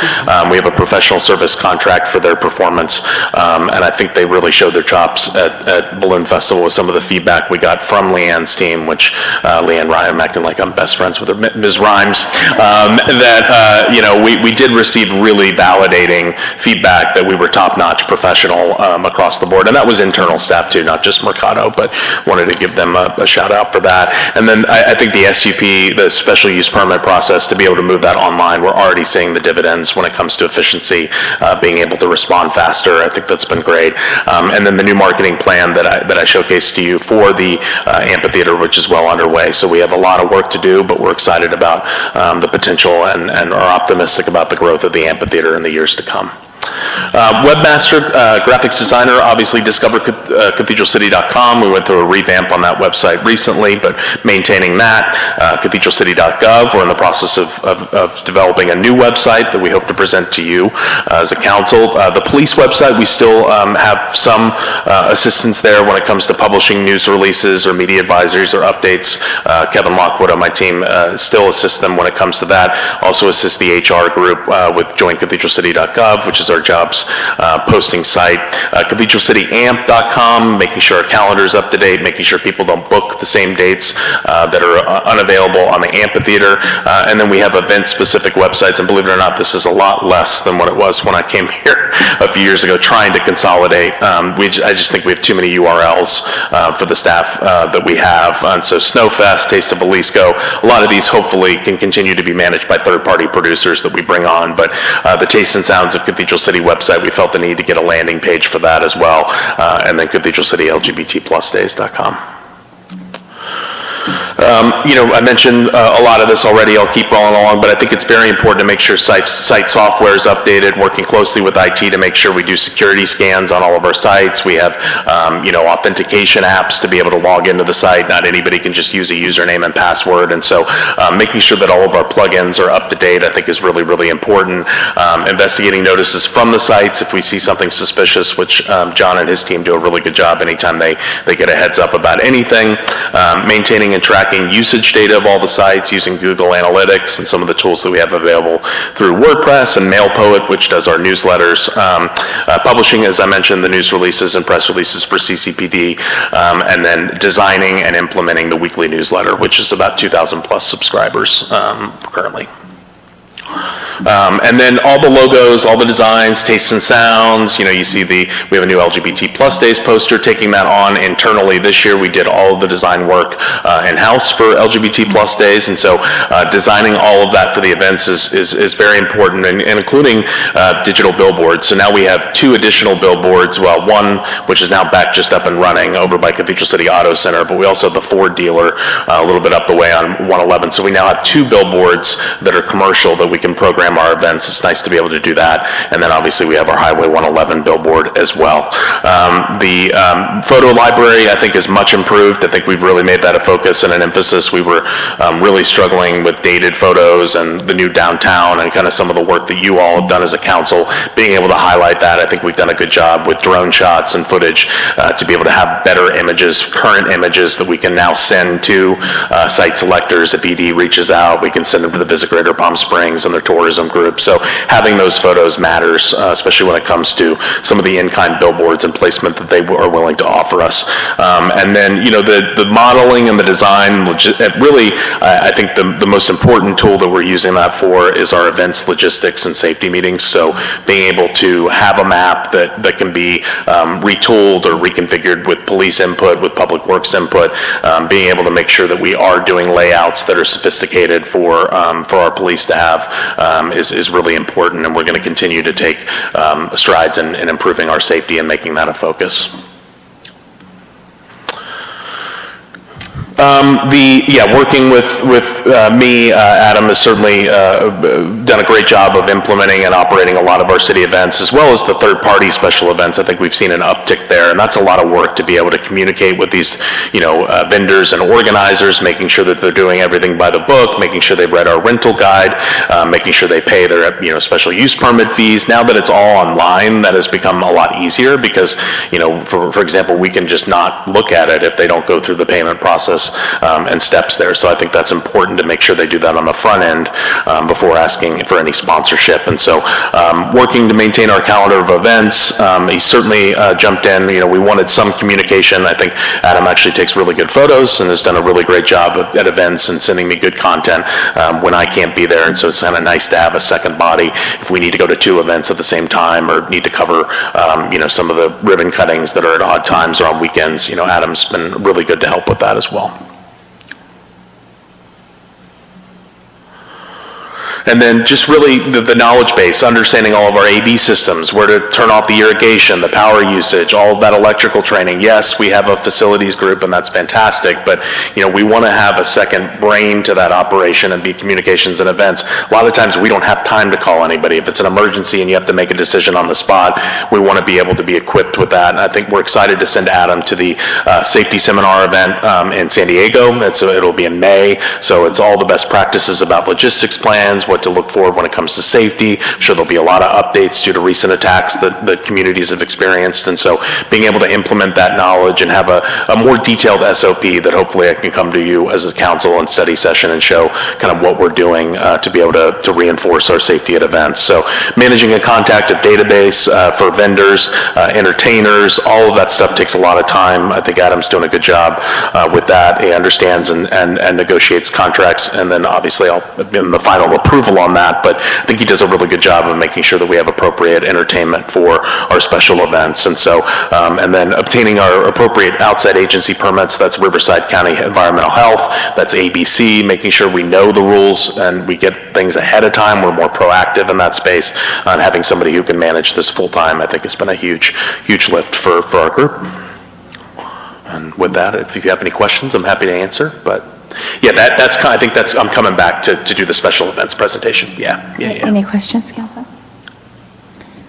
We have a professional service contract for their performance, and I think they really showed their chops at Balloon Festival with some of the feedback we got from Leanne's team, which Leanne Rhymes, I'm acting like I'm best friends with her, Ms. Rhymes, we did receive really validating feedback that we were top-notch professional across the board, and that was internal staff too, not just Mercado, but wanted to give them a shout out for that. And then I think the SUP, the special use permit process, to be able to move that online, we're already seeing the dividends when it comes to efficiency, being able to respond faster. I think that's been great. And then the new marketing plan that I showcased to you for the amphitheater, which is well underway. So we have a lot of work to do, but we're excited about the potential and are optimistic about the growth of the amphitheater in the years to come. Webmaster, graphics designer, obviously discover cathedralcity.com. We went through a revamp on that website recently, but maintaining that. Cathedralcity.gov, we're in the process of developing a new website that we hope to present to you as a council. The police website, we still have some assistance there when it comes to publishing news releases or media advisories or updates. Kevin Lockwood on my team still assists them when it comes to that. Also assists the HR group with joincathedralcity.gov, which is our jobs posting site. CathedralCityAmp.com, making sure our calendar is up to date, making sure people don't book the same dates that are unavailable on the amphitheater. And then we have event-specific websites, and believe it or not, this is a lot less than what it was when I came here a few years ago trying to consolidate. I just think we have too many URLs for the staff that we have. And so Snowfest, Taste of Jalisco, a lot of these hopefully can continue to be managed by third-party producers that we bring on. But the Taste and Sounds of Cathedral City website, we felt the need to get a landing page for that as well, and then cathedralcitylgbtplusdays.com. I mentioned a lot of this already. I'll keep rolling along, but I think it's very important to make sure site software is updated, working closely with IT to make sure we do security scans on all of our sites. We have, authentication apps to be able to log into the site. Not anybody can just use a username and password, and so making sure that all of our plugins are up to date, I think, is really, really important. Investigating notices from the sites if we see something suspicious, which John and his team do a really good job anytime they get a heads up about anything. Maintaining and tracking usage data of all the sites using Google Analytics and some of the tools that we have available through WordPress and MailPoet, which does our newsletters. Publishing, as I mentioned, the news releases and press releases for CCPD, and then designing and implementing the weekly newsletter, which is about 2,000 plus subscribers currently. And then all the logos, all the designs, tastes and sounds, you see we have a new LGBT Plus Days poster, taking that on internally this year. We did all of the design work in-house for LGBT Plus Days, and so designing all of that for the events is very important, and including digital billboards. So now we have 2 additional billboards, well, one which is now back just up and running over by Cathedral City Auto Center, but we also have the Ford dealer a little bit up the way on 111. So we now have 2 billboards that are commercial that we can program our events. It's nice to be able to do that. And then obviously we have our Highway 111 billboard as well. The photo library, I think, is much improved. I think we've really made that a focus and an emphasis. We were really struggling with dated photos and the new downtown and kind of some of the work that you all have done as a council, being able to highlight that. I think we've done a good job with drone shots and footage to be able to have better images, current images that we can now send to site selectors. If ED reaches out, we can send them to the Visit Greater Palm Springs and their tours tourism group. So having those photos matters, especially when it comes to some of the in-kind billboards and placement that they are willing to offer us. And then, the modeling and the design, really, I think the most important tool that we're using that for is our events, logistics, and safety meetings. So being able to have a map that can be retooled or reconfigured with police input, with public works input, being able to make sure that we are doing layouts that are sophisticated for our police to have is really important, and we're going to continue to take strides in improving our safety and making that a focus. Working with me, Adam has certainly done a great job of implementing and operating a lot of our city events, as well as the third-party special events. I think we've seen an uptick there, and that's a lot of work to be able to communicate with these, vendors and organizers, making sure that they're doing everything by the book, making sure they've read our rental guide, making sure they pay their, special use permit fees. Now that it's all online, that has become a lot easier because, for example, we can just not look at it if they don't go through the payment process and steps there. So I think that's important to make sure they do that on the front end before asking for any sponsorship. And so working to maintain our calendar of events, he certainly jumped in. We wanted some communication. I think Adam actually takes really good photos and has done a really great job at events and sending me good content when I can't be there. And so it's kind of nice to have a second body if we need to go to 2 events at the same time or need to cover, some of the ribbon cuttings that are at odd times or on weekends. Adam's been really good to help with that as well. And then just really the knowledge base, understanding all of our AV systems, where to turn off the irrigation, the power usage, all of that electrical training. Yes, we have a facilities group and that's fantastic, but we want to have a second brain to that operation and be communications and events. A lot of times we don't have time to call anybody. If it's an emergency and you have to make a decision on the spot, we want to be able to be equipped with that. And I think we're excited to send Adam to the safety seminar event in San Diego. It'll be in May. So it's all the best practices about logistics plans, what to look for when it comes to safety. I'm sure there'll be a lot of updates due to recent attacks that the communities have experienced. And so being able to implement that knowledge and have a more detailed SOP that hopefully I can come to you as a council and study session and show kind of what we're doing to be able to reinforce our safety at events. So managing a contacted database for vendors, entertainers, all of that stuff takes a lot of time. I think Adam's doing a good job with that. He understands and negotiates contracts, and then obviously I'll give him the final approval on that, but I think he does a really good job of making sure that we have appropriate entertainment for our special events. And so, and then obtaining our appropriate outside agency permits, that's Riverside County Environmental Health, that's ABC, making sure we know the rules and we get things ahead of time. We're more proactive in that space, and having somebody who can manage this full time, I think has been a huge lift for our group. And with that, if you have any questions, I'm happy to answer, but yeah, I think I'm coming back to do the special events presentation. Yeah. Any questions, Council?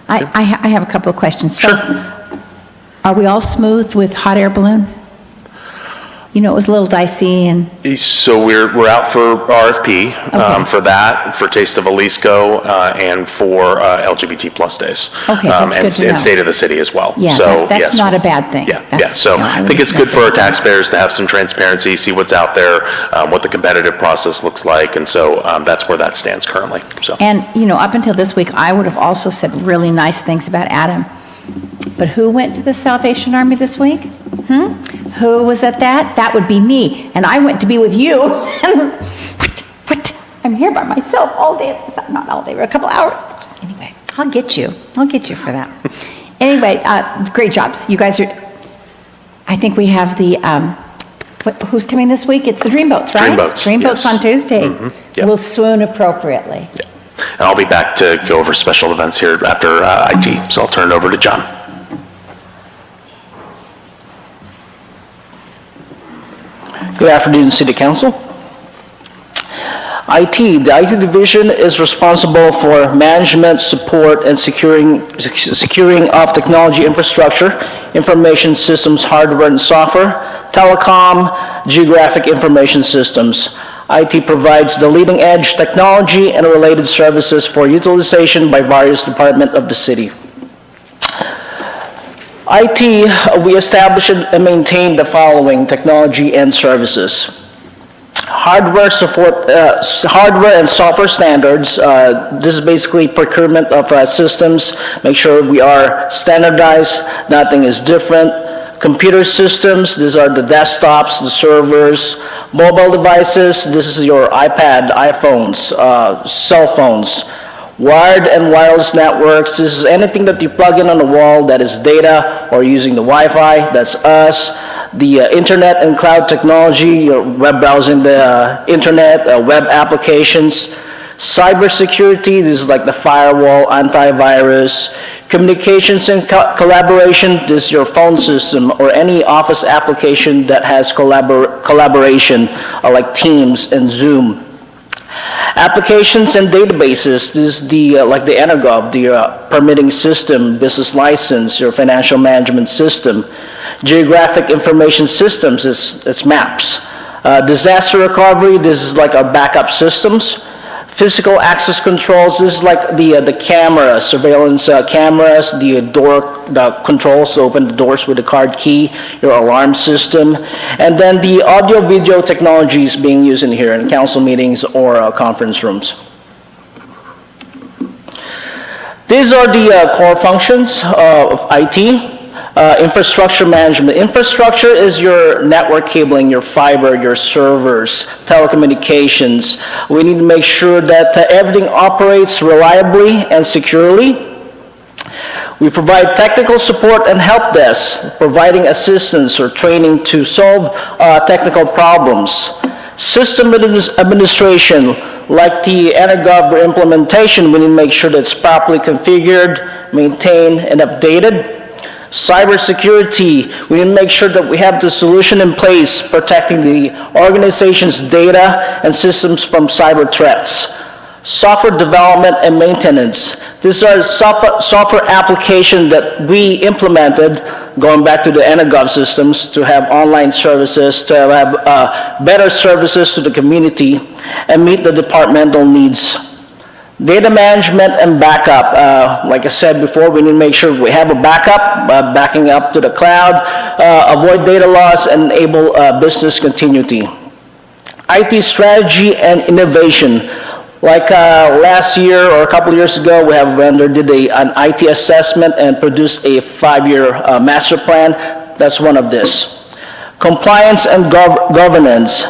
I have a couple of questions. So, Sure. Are we all smooth with hot air balloon? It was a little dicey and... So we're out for RFP Okay. for that, for Taste of Jalisco, and for LGBT plus days. Okay, that's good to know. And State of the City as well. Yeah, So, that's yes. not a bad thing. Yeah. So I I think it's good that's for our okay. taxpayers to have some transparency, see what's out there, what the competitive process looks like, and so that's where that stands currently, so. And, up until this week, I would have also said really nice things about Adam. But who went to the Salvation Army this week? Who was at that? That would be me. And I went to be with you. And was, what? I'm here by myself all day. Not all day, but a couple hours. Anyway, I'll get you for that. Anyway, great jobs. You guys are, I think we have the, who's coming this week? It's the Dreamboats, right? Dreamboats, yes. On Tuesday. Yep. We'll swoon appropriately. Yeah. And I'll be back to go over special events here after IT, so I'll turn it over to John. Good afternoon, City Council. The IT division is responsible for management, support, and securing of technology infrastructure, information systems, hardware and software, telecom, geographic information systems. IT provides the leading edge technology and related services for utilization by various departments of the city. IT, we establish and maintain the following technology and services. hardware and software standards. This is basically procurement of systems, make sure we are standardized, nothing is different. Computer systems, these are the desktops, the servers. Mobile devices, this is your iPad, iPhones, cell phones. Wired and wireless networks, this is anything that you plug in on the wall that is data or using the Wi-Fi, that's us. The internet and cloud technology, your web browsing, the internet, web applications. Cybersecurity, this is like the firewall, antivirus. Communications and collaboration, this is your phone system or any office application that has collaboration, like Teams and Zoom. Applications and databases, this is the like the Energov, the permitting system, business license, your financial management system. Geographic information systems, it's maps. Disaster recovery, this is like our backup systems. Physical access controls, this is like the camera, surveillance cameras, the controls to open the doors with the card key, your alarm system, and then the audio-video technologies being used in here in council meetings or conference rooms. These are the core functions of IT. Infrastructure management. Infrastructure is your network cabling, your fiber, your servers, telecommunications. We need to make sure that everything operates reliably and securely. We provide technical support and help desk, providing assistance or training to solve technical problems. System administration, like the Energov implementation, we need to make sure that it's properly configured, maintained, and updated. Cybersecurity, we need to make sure that we have the solution in place protecting the organization's data and systems from cyber threats. Software development and maintenance. These are software applications that we implemented going back to the Energov systems to have online services, to have better services to the community and meet the departmental needs. Data management and backup. Like I said before, we need to make sure we have a backup, backing up to the cloud, avoid data loss, and enable business continuity. IT strategy and innovation. Like last year or a couple of years ago, we have a vendor did an IT assessment and produced a 5-year master plan. That's one of this. Compliance and governance.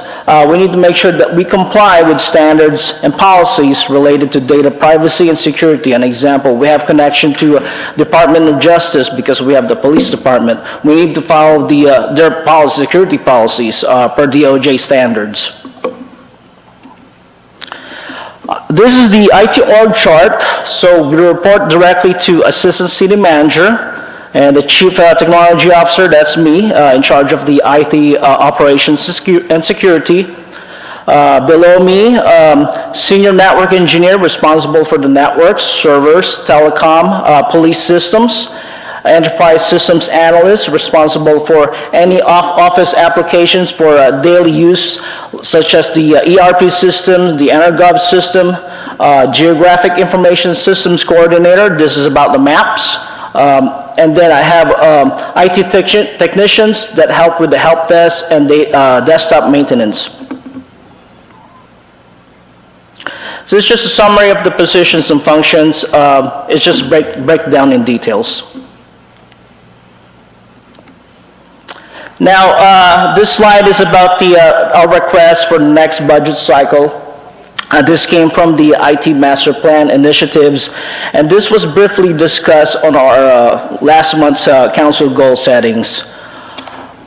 We need to make sure that we comply with standards and policies related to data privacy and security. An example, we have connection to Department of Justice because we have the police department. We need to follow their security policies per DOJ standards. This is the IT org chart. So we report directly to Assistant City Manager. And the Chief Technology Officer, that's me, in charge of the IT operations and security. Below me, Senior Network Engineer responsible for the networks, servers, telecom, police systems. Enterprise Systems Analyst responsible for any office applications for daily use, such as the ERP system, the Energov system. Geographic Information Systems Coordinator, this is about the maps. And then I have IT technicians that help with the help desk and the desktop maintenance. So it's just a summary of the positions and functions. It's just break down in details. Now, this slide is about our request for the next budget cycle. This came from the IT Master Plan initiatives, and this was briefly discussed on our last month's council goal settings.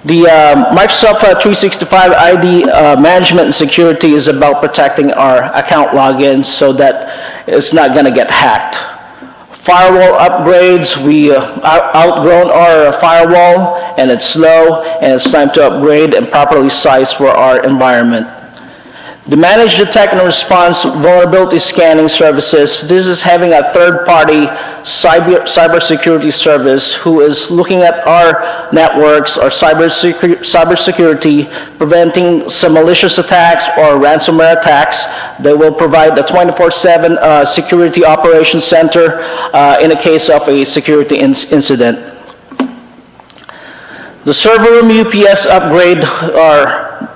The Microsoft 365 ID management and security is about protecting our account logins so that it's not going to get hacked. Firewall upgrades, we outgrown our firewall and it's slow and it's time to upgrade and properly size for our environment. The Manage, Detect, and Response Vulnerability Scanning Services, this is having a third-party cybersecurity service who is looking at our networks, our cybersecurity, preventing some malicious attacks or ransomware attacks. They will provide the 24/7 security operations center in a case of a security incident. The server room UPS upgrade,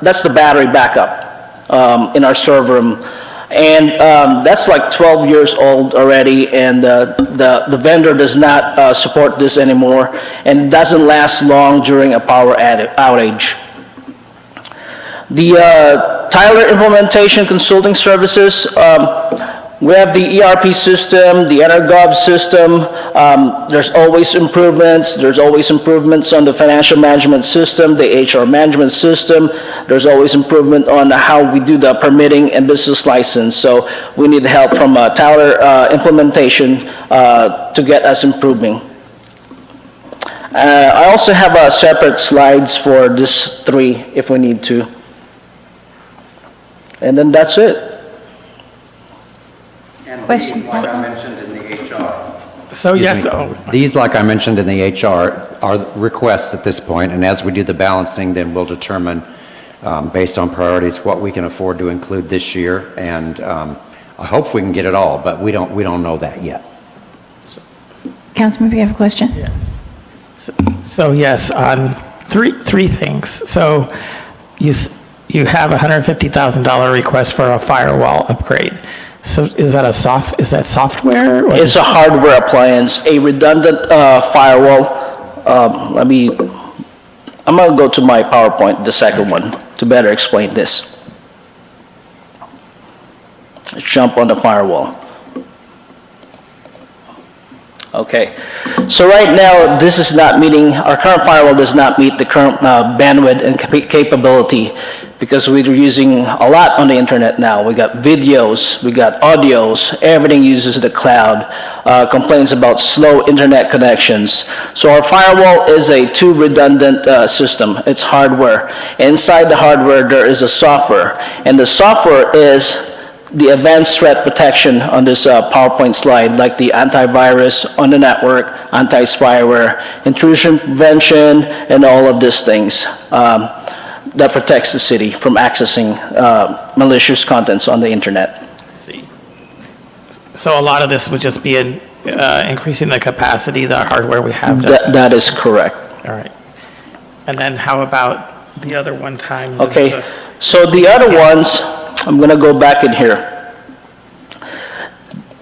that's the battery backup. in our server room. And that's like 12 years old already, and the vendor does not support this anymore, and doesn't last long during a power outage. The Tyler Implementation Consulting Services, we have the ERP system, the EnerGov system. There's always improvements. There's always improvements on the financial management system, the HR management system. There's always improvement on how we do the permitting and business license. So we need help from Tyler Implementation to get us improving. I also have separate slides for this 3 if we need to. And then that's it. Questions? Like I mentioned in the HR. So yes, These, like I mentioned in the HR, are requests at this point, and as we do the balancing, then we'll determine, based on priorities, what we can afford to include this year, and I hope we can get it all, but we don't know that yet. Councilmember, you have a question? yes. So yes, on three things. So you have a $150,000 request for a firewall upgrade. So is that software? Or It's a hardware appliance, a redundant firewall. I'm going to go to my PowerPoint, the second one, to better explain this. Let's jump on the firewall. Okay, so right now, this is not meeting, our current firewall does not meet the current bandwidth and capability, because we're using a lot on the internet now. We got videos, we got audios, everything uses the cloud, complains about slow internet connections. So our firewall is a too redundant system. It's hardware. Inside the hardware, there is a software, and the software is the advanced threat protection on this PowerPoint slide, like the antivirus on the network, anti-spyware, intrusion prevention, and all of these things that protects the city from accessing malicious contents on the internet. see. So a lot of this would just be increasing the capacity, the hardware we have does. That is correct. All right. And then how about the other one time? Okay, so the other ones, I'm going to go back in here.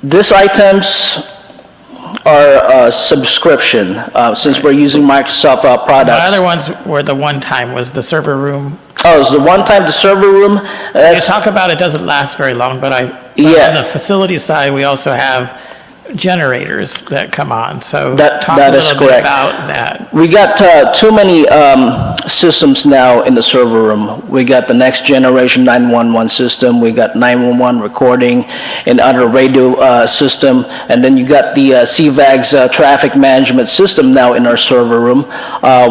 These items are a subscription, since we're using Microsoft The products. other ones were the one time, was the server room. Oh, so the one time the server room, So you that's, talk about it doesn't last very long, but Yeah. on the facility side, we also have generators that come on. So That- talk that a is little bit correct. about that. we got too many systems now in the server room. We got the next generation 911 system, we got 911 recording and other radio system, and then you got the CVAG's traffic management system now in our server room.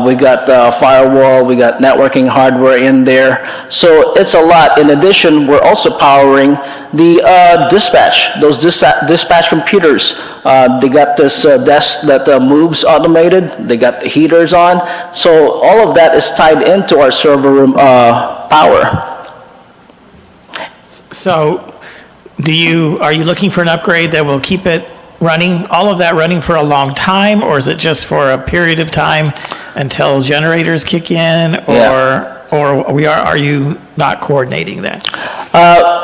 We got firewall, we got networking hardware in there. So it's a lot. In addition, we're also powering the dispatch, those dispatch computers. They got this desk that moves automated. They got the heaters on. So all of that is tied into our server room power. So are you looking for an upgrade that will keep it running, all of that running for a long time? Or is it just for a period of time until generators kick in? Yeah. Or are you not coordinating that?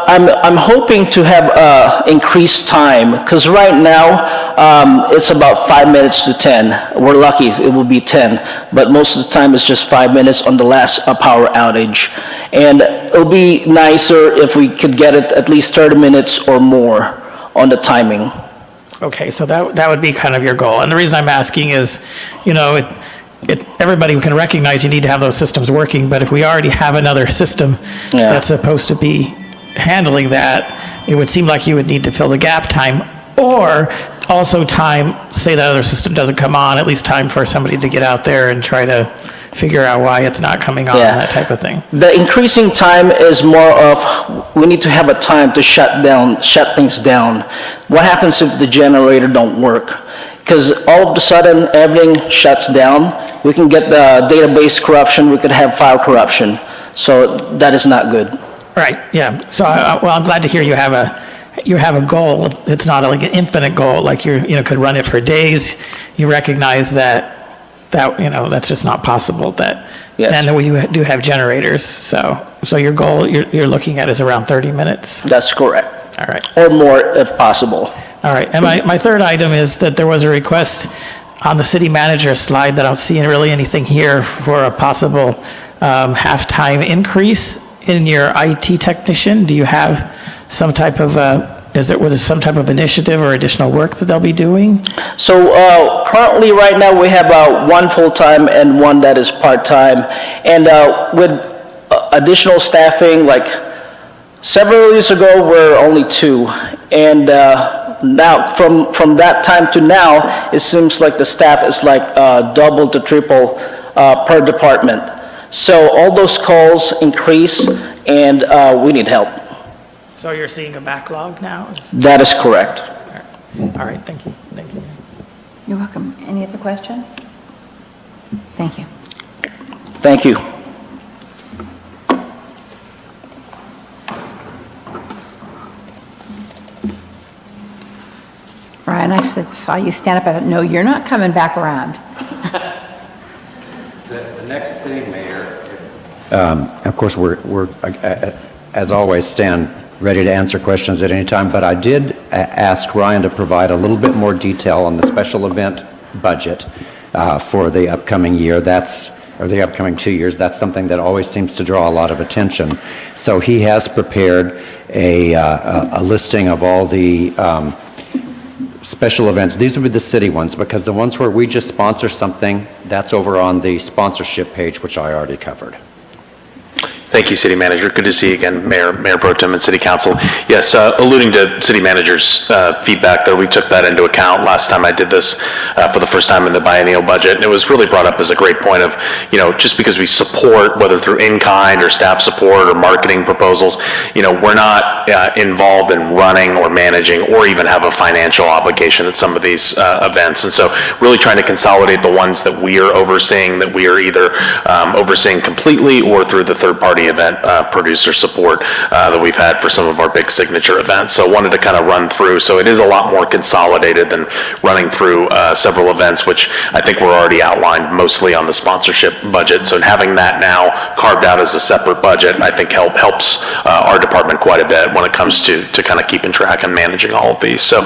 I'm hoping to have increased time, because right now it's about 5 minutes to 10. We're lucky it will be 10, but most of the time it's just 5 minutes on the last power outage. And it'll be nicer if we could get it at least 30 minutes or more on the timing. Okay, so that would be kind of your goal. And the reason I'm asking is, everybody can recognize you need to have those systems working, but if we already have another system Yeah. that's supposed to be handling that, it would seem like you would need to fill the gap time, or also time, say that other system doesn't come on, at least time for somebody to get out there and try to figure out why it's not coming on, Yeah. that type of thing. The increasing time is more of, we need to have a time to shut things down. What happens if the generator don't work? Because all of a sudden, everything shuts down. We can get the database corruption, we could have file corruption. So that is not good. Right, yeah. So, I'm glad to hear you have a goal. It's not like an infinite goal, like could run it for days. You recognize that that's just not possible, that Yes. And we do have generators, so your goal, you're looking at is around 30 minutes? That's correct. All right. Or more if possible. All right, and my third item is that there was a request on the city manager slide that I don't see really anything here for a possible half-time increase in your IT technician. Do you have some type of, some type of initiative or additional work that they'll be doing? So currently, right now, we have one full-time and one that is part-time. And with additional staffing, like several years ago, we're only 2. And now, from that time to now, it seems like the staff is like double to triple per department. So all those calls increase, and we need help. So you're seeing a backlog now? That is correct. All right, thank you. Thank you. You're welcome. Any other questions? Thank you. Thank you. Ryan, I saw you stand up. I thought, no, you're not coming back around. The next thing, Mayor, of course, we're as always, stand ready to answer questions at any time, but I did ask Ryan to provide a little bit more detail on the special event budget for the upcoming year. Or the upcoming 2 years. That's something that always seems to draw a lot of attention. So he has prepared a listing of all the special events. These would be the city ones, because the ones where we just sponsor something, that's over on the sponsorship page, which I already covered. Thank you, City Manager. Good to see you again, Mayor Pro Tem and City Council. Yes, alluding to City Manager's feedback there, we took that into account last time I did this for the first time in the biennial budget. And it was really brought up as a great point of, just because we support, whether through in-kind or staff support or marketing proposals, we're not involved in running or managing or even have a financial obligation at some of these events. And so really trying to consolidate the ones that we are overseeing, that we are either overseeing completely or through the third-party event producer support that we've had for some of our big signature events. So wanted to kind of run through. So it is a lot more consolidated than running through several events, which I think were already outlined mostly on the sponsorship budget. So having that now carved out as a separate budget, I think helps our department quite a bit when it comes to kind of keeping track and managing all of these. So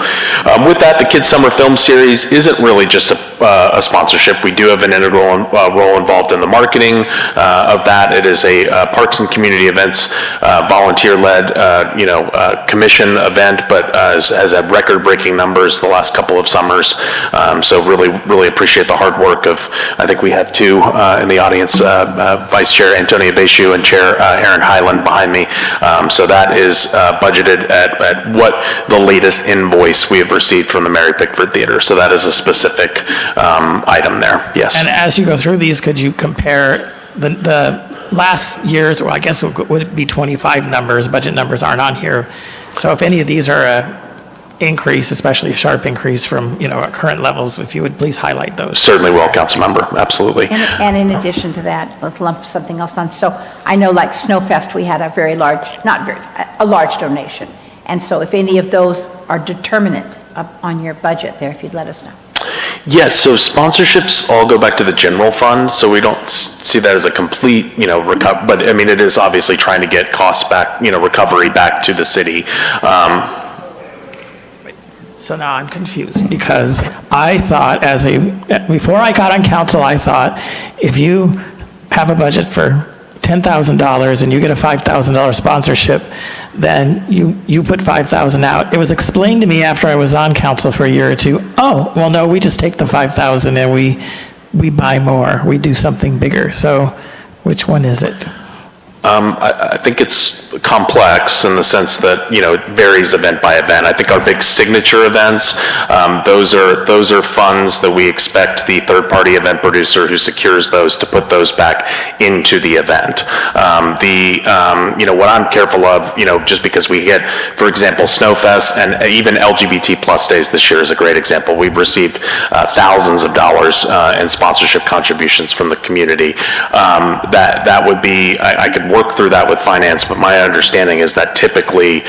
with that, the Kids Summer Film Series isn't really just a sponsorship. We do have an integral role involved in the marketing of that. It is a Parks and Community Events volunteer-led, commission event, but has had record-breaking numbers the last couple of summers. So really appreciate the hard work of, I think we have 2 in the audience, Vice Chair Antonia Beshu and Chair Aaron Highland behind me. So that is budgeted at what the latest invoice we have received from the Mary Pickford Theater. So that is a specific item there, yes. And as you go through these, could you compare the last year's, well, I guess it would be 25 numbers, budget numbers aren't on here. So if any of these are a increase, especially a sharp increase from, our current levels, if you would please highlight those. Certainly will, Councilmember, absolutely. And in addition to that, let's lump something else on. So I know like Snowfest, we had a large donation. And so if any of those are determinant on your budget there, if you'd let us know. Yes, so sponsorships all go back to the general fund, so we don't see that as a complete, but I mean, it is obviously trying to get costs back, recovery back to the city. So now I'm confused, because I thought before I got on council, I thought if you have a budget for $10,000 and you get a $5,000 sponsorship, then you put $5,000 out. It was explained to me after I was on council for a year or 2, oh, well, no, we just take the $5,000 and we buy more. We do something bigger. So which one is it? I think it's complex in the sense that, it varies event by event. I think our big signature events, those are funds that we expect the third-party event producer who secures those to put those back into the event. What I'm careful of, just because we get, for example, Snowfest and even LGBT plus days this year is a great example. We've received thousands of dollars in sponsorship contributions from the community. That would be, I could work through that with finance, but my my understanding is that typically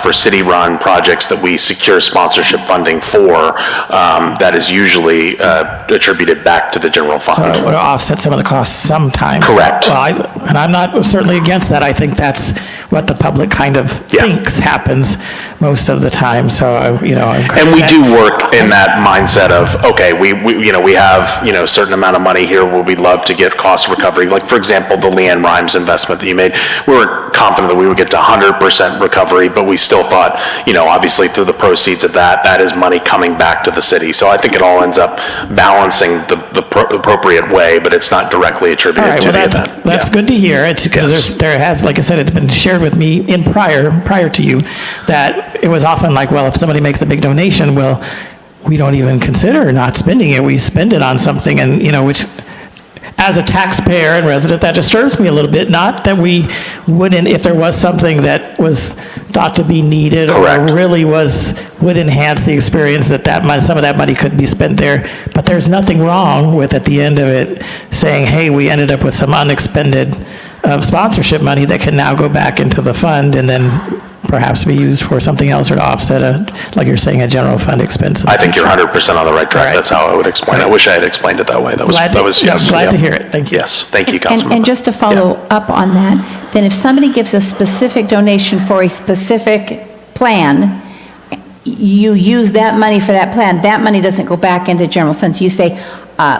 for city-run projects that we secure sponsorship funding for, that is usually attributed back to the general fund. So it would offset some of the costs sometimes. Correct. Well, and I'm not certainly against that. I think that's what the public kind of thinks happens most of the time, so, I encourage And we that. do work in that mindset of, okay, we have, a certain amount of money here where we'd love to get cost recovery. Like, for example, the Leanne Rhymes investment that you made, we were confident that we would get to 100% recovery, but we still thought, obviously through the proceeds of that is money coming back to the city. So I think it all ends up balancing the appropriate way, but it's not directly All attributed right, to well, the event. that's good to hear. It's because there has, like I said, it's been shared with me in prior to you, that it was often like, well, if somebody makes a big donation, well, we don't even consider not spending it. We spend it on something, and, which, as a taxpayer and resident, that disturbs me a little bit. Not that we wouldn't, if there was something that was thought to be needed Correct. or really would enhance the experience, that money, some of that money could be spent there. But there's nothing wrong with, at the end of it, saying, hey, we ended up with some unexpended sponsorship money that can now go back into the fund and then perhaps be used for something else or to offset like you're saying, a general fund expense. I think you're 100% on the right track. All right. That's how I would explain it. I wish I had explained it that way. Glad to hear it. Thank you. Yes, thank you, And Councilmember. just to follow up on that, then if somebody gives a specific donation for a specific plan, you use that money for that plan, that money doesn't go back into general funds. You say,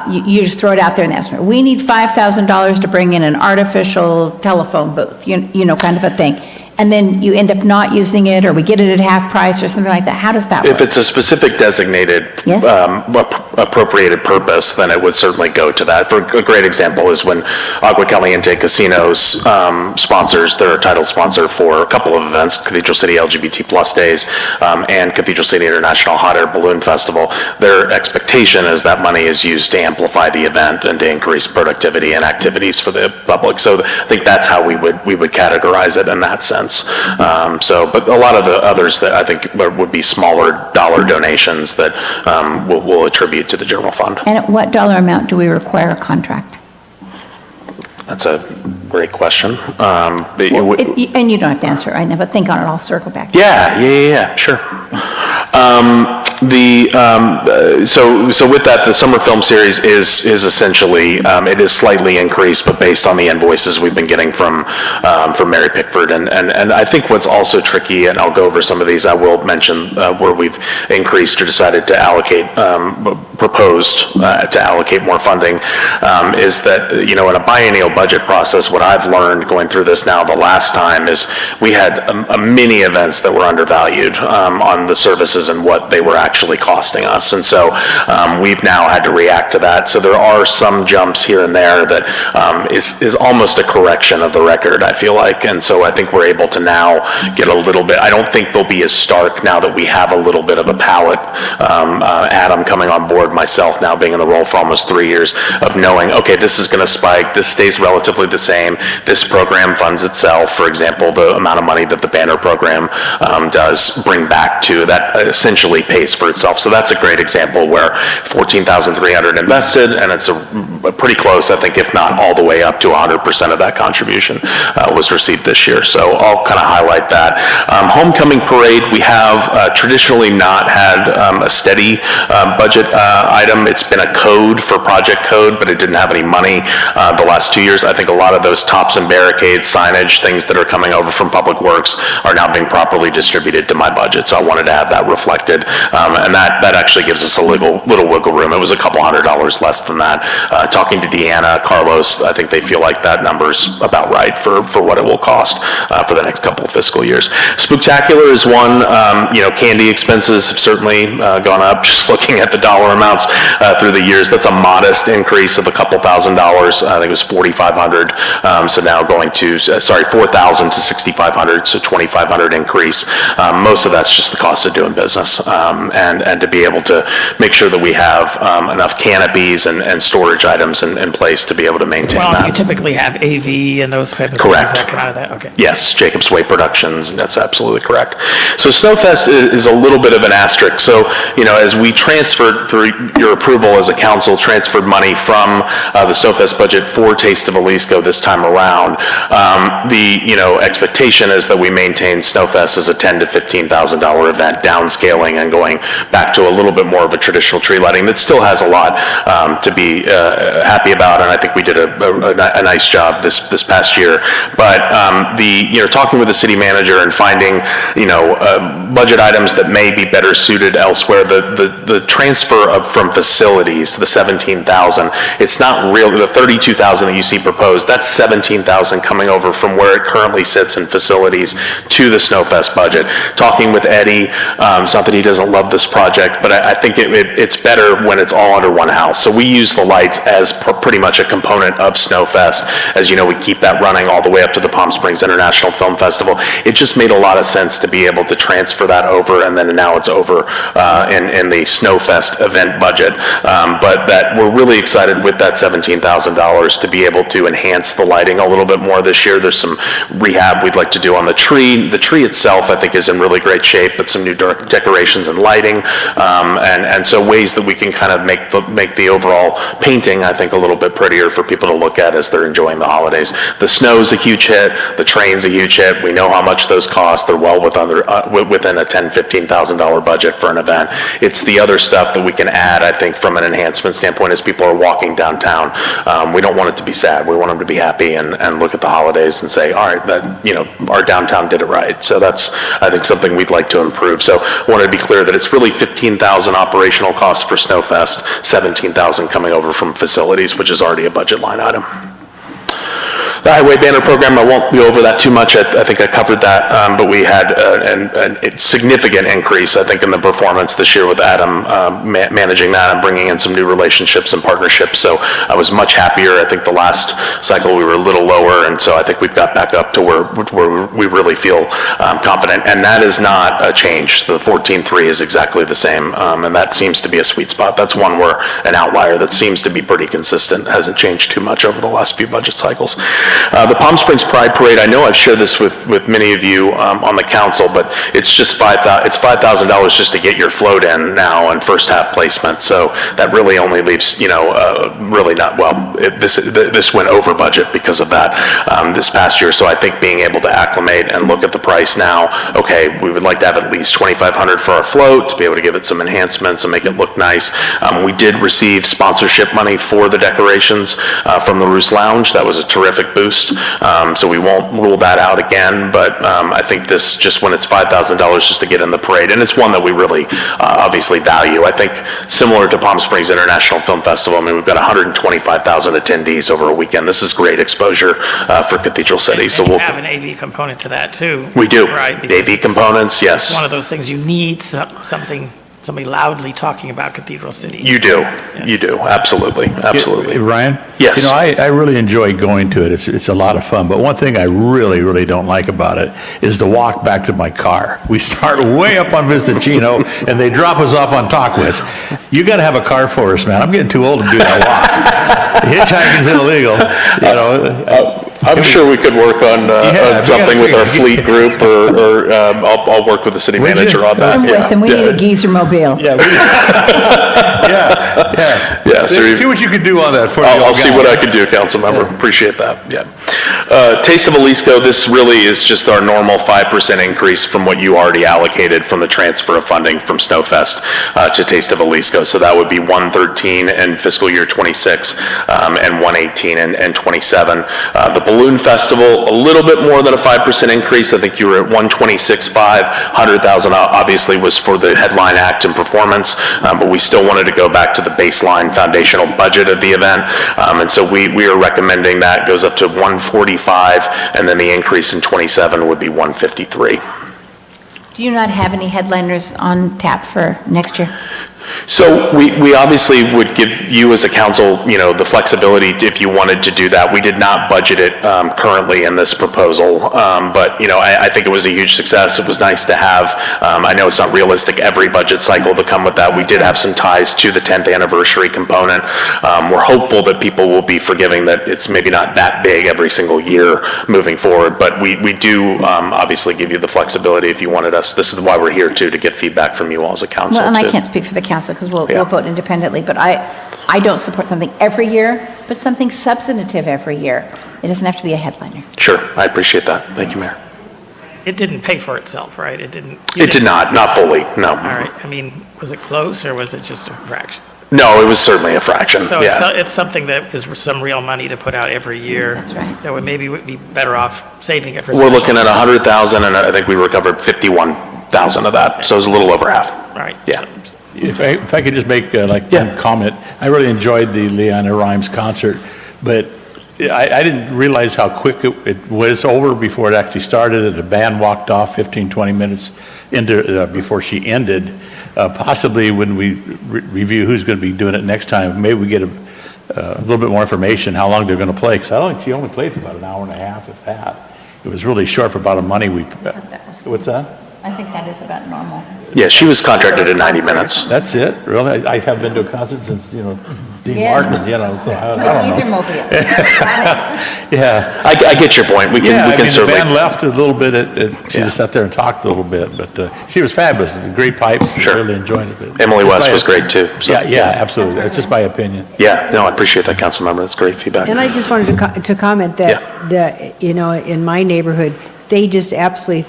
you just throw it out there in the estimate. We need $5,000 to bring in an artificial telephone booth, kind of a thing. And then you end up not using it, or we get it at half price or something like that. How does that work? If it's a specific designated, Yes. appropriated purpose, then it would certainly go to that. For a great example is when Agua Caliente Casinos sponsors, they're a title sponsor for a couple of events, Cathedral City LGBT Plus Days and Cathedral City International Hot Air Balloon Festival. Their expectation is that money is used to amplify the event and to increase productivity and activities for the public. So I think that's how we would categorize it in that sense. But a lot of the others that I think would be smaller dollar donations that we'll attribute to the general fund. And at what dollar amount do we require a contract? That's a great question. And you don't have to answer it right now, but think on it, I'll circle back. Yeah, sure. So with that, the summer film series is essentially, it is slightly increased, but based on the invoices we've been getting from Mary Pickford. And I think what's also tricky, and I'll go over some of these, I will mention where we've increased or decided to allocate, proposed to allocate more funding, is that, in a biennial budget process, what I've learned going through this now the last time is we had many events that were undervalued on the services and what they were actually costing us. And so we've now had to react to that. So there are some jumps here and there that is almost a correction of the record, I feel like. And so I think we're able to now get a little bit, I don't think they'll be as stark now that we have a little bit of a palette. Adam coming on board, myself now being in the role for almost 3 years, of knowing, okay, this is going to spike, this stays relatively the same, this program funds itself. For example, the amount of money that the Banner program does bring back to, that essentially pays for itself. So that's a great example where $14,300 invested, and it's a pretty close, I think, if not all the way up to 100% of that contribution was received this year. So I'll kind of highlight that. Homecoming parade, we have traditionally not had a steady budget item. It's been a code for Project Code, but it didn't have any money the last 2 years. I think a lot of those tops and barricades, signage, things that are coming over from Public Works are now being properly distributed to my budget. So I wanted to have that reflected. And that actually gives us a little wiggle room. It was a couple $100 less than that. Talking to Deanna, Carlos, I think they feel like that number's about right for what it will cost for the next couple of fiscal years. Spooktacular is one. Candy expenses have certainly gone up. Just looking at the dollar amounts through the years, that's a modest increase of a couple $1,000. I think it was $4,500. So now going to, $4,000 to $6,500, so $2,500 increase. Most of that's just the cost of doing business, and to be able to make sure that we have enough canopies and storage items in place to be able to maintain Well, that. you typically have AV and those type of Correct. things that come out of that, okay. Yes, Jacob's Way Productions, that's absolutely correct. So Snowfest is a little bit of an asterisk. So, as we transferred through your approval as a council, transferred money from the Snowfest budget for Taste of Jalisco this time around. The, expectation is that we maintain Snowfest as a $10,000 to $15,000 event, downscaling and going back to a little bit more of a traditional tree lighting that still has a lot to be happy about, and I think we did a nice job this past year. But talking with the city manager and finding budget items that may be better suited elsewhere, the transfer from facilities, the 17,000, it's not real. The 32,000 that you see proposed, that's 17,000 coming over from where it currently sits in facilities to the Snowfest budget. Talking with Eddie, it's not that he doesn't love this project, but I think it's better when it's all under one house. So we use the lights as pretty much a component of Snowfest. As you know, we keep that running all the way up to the Palm Springs International Film Festival. It just made a lot of sense to be able to transfer that over, and then now it's over in the Snowfest event budget. But that we're really excited with that $17,000 to be able to enhance the lighting a little bit more this year. There's some rehab we'd like to do on the tree. The tree itself, I think, is in really great shape, but some new decorations and lighting, and so ways that we can kind of make the overall painting, I think, a little bit prettier for people to look at as they're enjoying the holidays. The snow's a huge hit. The train's a huge hit. We know how much those cost. They're well within a $10,000, $15,000 budget for an event. It's the other stuff that we can add, I think, from an enhancement standpoint as people are walking downtown. We don't want it to be sad. We want them to be happy and look at the holidays and say, all right, our downtown did it right. So that's, I think, something we'd like to improve. So I wanted to be clear that it's really $15,000 operational costs for Snowfest, $17,000 coming over from facilities, which is already a budget line item. The highway banner program, I won't go over that too much. I think I covered that, but we had a significant increase, I think, in the performance this year with Adam managing that and bringing in some new relationships and partnerships. So I was much happier. I think the last cycle we were a little lower, and so I think we've got back up to where we really feel confident. And that is not a change. The 14.3 is exactly the same, and that seems to be a sweet spot. That's one where an outlier that seems to be pretty consistent, hasn't changed too much over the last few budget cycles. The Palm Springs Pride Parade, I know I've shared this with many of you on the council, but it's just $5,000 just to get your float in now and first half placement. So that really only leaves, really not, well, this went over budget because of that this past year. So I think being able to acclimate and look at the price now, okay, we would like to have at least $2,500 for our float to be able to give it some enhancements and make it look nice. We did receive sponsorship money for the decorations from the Roos Lounge. That was a terrific boost. So we won't rule that out again, but I think this, just when it's $5,000 just to get in the parade, and it's one that we really obviously value. I think similar to Palm Springs International Film Festival, I mean, we've got 125,000 attendees over a weekend. This is great exposure for Cathedral City. So we'll have an AV component to that too. We do. Right. AV components, yes. It's one of those things you need somebody loudly talking about Cathedral City. You do. Yes. You do. Absolutely. Absolutely. Ryan? Yes. I really enjoy going to it. It's a lot of fun. But one thing I really, really don't like about it is the walk back to my car. We start way up on Vista Chino and they drop us off on Talkwitz. You got to have a car for us, man. I'm getting too old to do that walk. Hitchhiking's illegal. I'm sure we could work on something with our fleet group, or I'll work with the city manager on that. I'm with them. We need a geezer mobile. Yeah. Yeah. So see what you can do on that for I'll see what I can do, council member. Appreciate that. Yeah. Taste of Jalisco, this really is just our normal 5% increase from what you already allocated from the transfer of funding from Snowfest to Taste of Jalisco. So that would be 113 in fiscal year 26 and 118 and 27. The Balloon Festival, a little bit more than a 5% increase. I think you were at 126.5. 100,000 obviously was for the headline act and performance, but we still wanted to go back to the baseline foundational budget of the event. And so we are recommending that goes up to 145, and then the increase in 27 would be 153. Do you not have any headliners on tap for next year? So we obviously would give you as a council, the flexibility if you wanted to do that. We did not budget it currently in this proposal, but, I think it was a huge success. It was nice to have. I know it's not realistic every budget cycle to come with that. We did have some ties to the 10th anniversary component. We're hopeful that people will be forgiving that it's maybe not that big every single year moving forward, but we do obviously give you the flexibility if you wanted us. This is why we're here too, to get feedback from you all as a council. Well, and I too. can't speak for the council because we'll Yeah. vote independently, but I don't support something every year, but something substantive every year. It doesn't have to be a headliner. Sure, I appreciate that. Thank you, Mayor. It didn't pay for itself, right? It didn't. It did not fully, no. All right, I mean, was it close or was it just a fraction? No, it was certainly a fraction, So yeah. it's something that is some real money to put out every year. That's right. That would maybe be better off saving it for. We're special looking at events. 100,000, and I think we recovered 51,000 of that, so it was a little over half. All right. Yeah. so- If I could just make one comment, I really enjoyed the Leanna Rhymes concert, but I didn't realize how quick it was over before it actually started, and the band walked off 15, 20 minutes into, before she ended. Possibly when we review who's going to be doing it next time, maybe we get a little bit more information how long they're going to play, because I don't think she only played for about an hour and a half, if that. It was really short for about the money we, what's that? I think that is about normal. Yeah, she was contracted to 90 minutes. That's it, really? I haven't been to a concert since, Dean Yeah. Martin, so I don't These are know. mobile. Yeah. I get your point. We Yeah, I can mean, the certainly. band left a little bit, she Yeah. just sat there and talked a little bit, but she was fabulous, great pipes, Sure. really enjoyed it. But Emily just West my- was great too. so- Yeah, absolutely, that's just my opinion. Yeah, no, I appreciate that, council member. That's great feedback. And I just wanted to comment that, in my neighborhood, they just absolutely,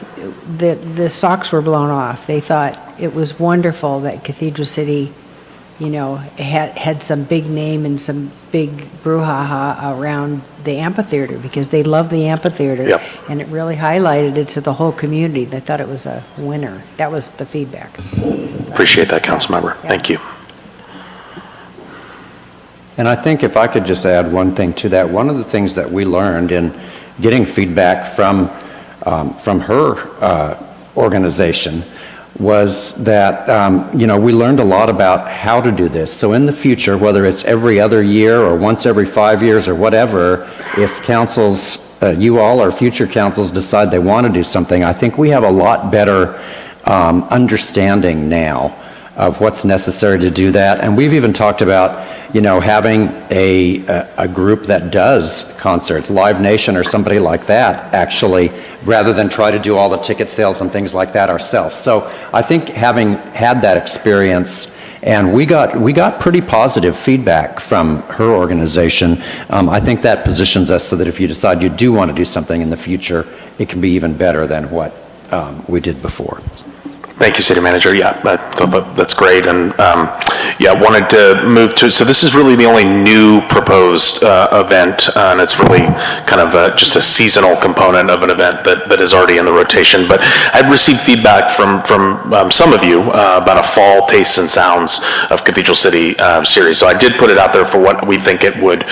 the socks were blown off. They thought it was wonderful that Cathedral City, had some big name and some big brouhaha around the amphitheater, because they love the amphitheater. Yep. And it really highlighted it to the whole community. They thought it was a winner. That was the feedback. Appreciate that, council member. Thank you. And I think if I could just add one thing to that, one of the things that we learned in getting feedback from her organization was that, we learned a lot about how to do this. So in the future, whether it's every other year or once every 5 years or whatever, if councils, you all or future councils decide they want to do something, I think we have a lot better understanding now of what's necessary to do that. And we've even talked about, having a group that does concerts, Live Nation or somebody like that, actually, rather than try to do all the ticket sales and things like that ourselves. So I think having had that experience, and we got pretty positive feedback from her organization, I think that positions us so that if you decide you do want to do something in the future, it can be even better than what we did before. Thank you, City Manager. Yeah, that's great. And wanted to move to, so this is really the only new proposed event, and it's really kind of just a seasonal component of an event that is already in the rotation. But I've received feedback from some of you about a fall Tastes and Sounds of Cathedral City series. So I did put it out there for what we think it would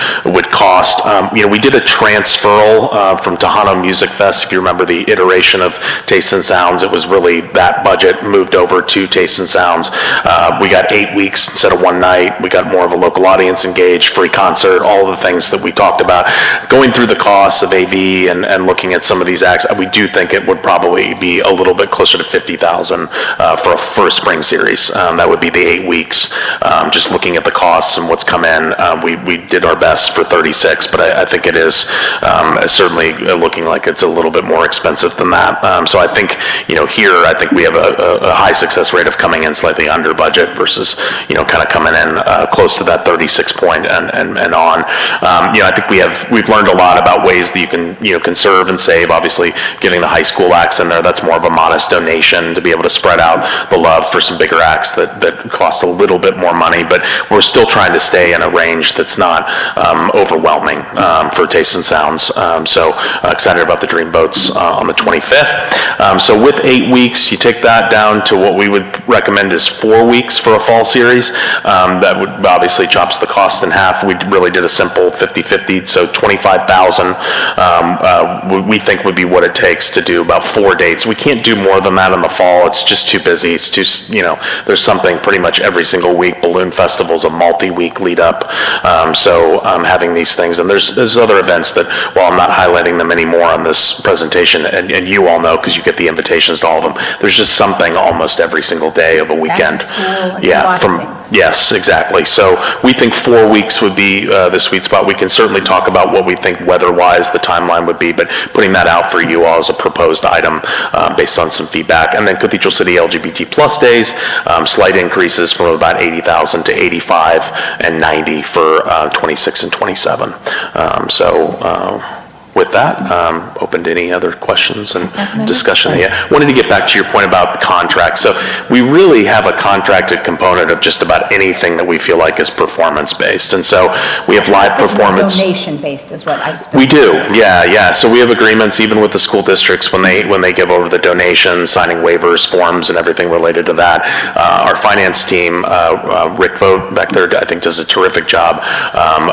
cost. We did a transferal from Tejano Music Fest. If you remember the iteration of Tastes and Sounds, it was really that budget moved over to Tastes and Sounds. We got 8 weeks instead of one night. We got more of a local audience engaged, free concert, all the things that we talked about. Going through the costs of AV and looking at some of these acts, we do think it would probably be a little bit closer to $50,000 for a spring series. That would be the 8 weeks. Just looking at the costs and what's come in, we did our best for 36, but I think it is certainly looking like it's a little bit more expensive than that. So I think, here, I think we have a high success rate of coming in slightly under budget versus, kind of coming in close to that 36 point and on. I think we've learned a lot about ways that you can, conserve and save. Obviously, giving the high school acts in there, that's more of a modest donation to be able to spread out the love for some bigger acts that cost a little bit more money, but we're still trying to stay in a range that's not overwhelming for Tastes and Sounds. So excited about the Dreamboats on the 25th. So with 8 weeks, you take that down to what we would recommend is 4 weeks for a fall series. That would obviously chops the cost in half. We really did a simple 50-50, so 25,000 we think would be what it takes to do about 4 dates. We can't do more than that in the fall. It's just too busy. It's too, there's something pretty much every single week. Balloon Festival's a multi-week lead up. So having these things, and there's other events that, while I'm not highlighting them anymore on this presentation, and you all know because you get the invitations to all of them, there's just something almost every single day of a weekend. Yes, exactly. So we think 4 weeks would be the sweet spot. We can certainly talk about what we think weather-wise the timeline would be, but putting that out for you all as a proposed item based on some feedback. And then Cathedral City LGBT plus days, slight increases from about 80,000 to 85 and 90 for 26 and 27. With that, open to any other questions and discussion. Yeah, wanted to get back to your point about the contract. So we really have a contracted component of just about anything that we feel like is performance-based. And so we have live performance. Donation-based is what I've We do, yeah. So we have agreements even with the school districts when they give over the donations, signing waivers, forms, and everything related to that. Our finance team, Rick Vogt back there, I think does a terrific job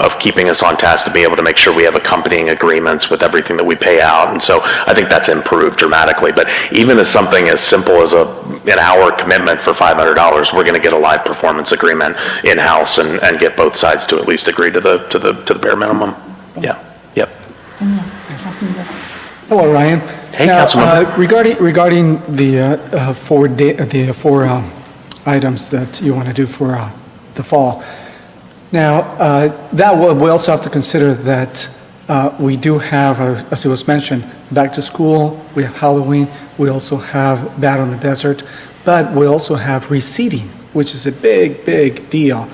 of keeping us on task to be able to make sure we have accompanying agreements with everything that we pay out. And so I think that's improved dramatically. But even as something as simple as an hour commitment for $500, we're going to get a live performance agreement in-house and get both sides to at least agree to the bare minimum. Yeah, yep. Hello, Ryan. Hey, Now, Councilmember. Regarding the four items that you want to do for the fall. Now, we also have to consider that we do have, as it was mentioned, back to school, we have Halloween, we also have Battle in the Desert, but we also have reseeding, which is a big, big deal.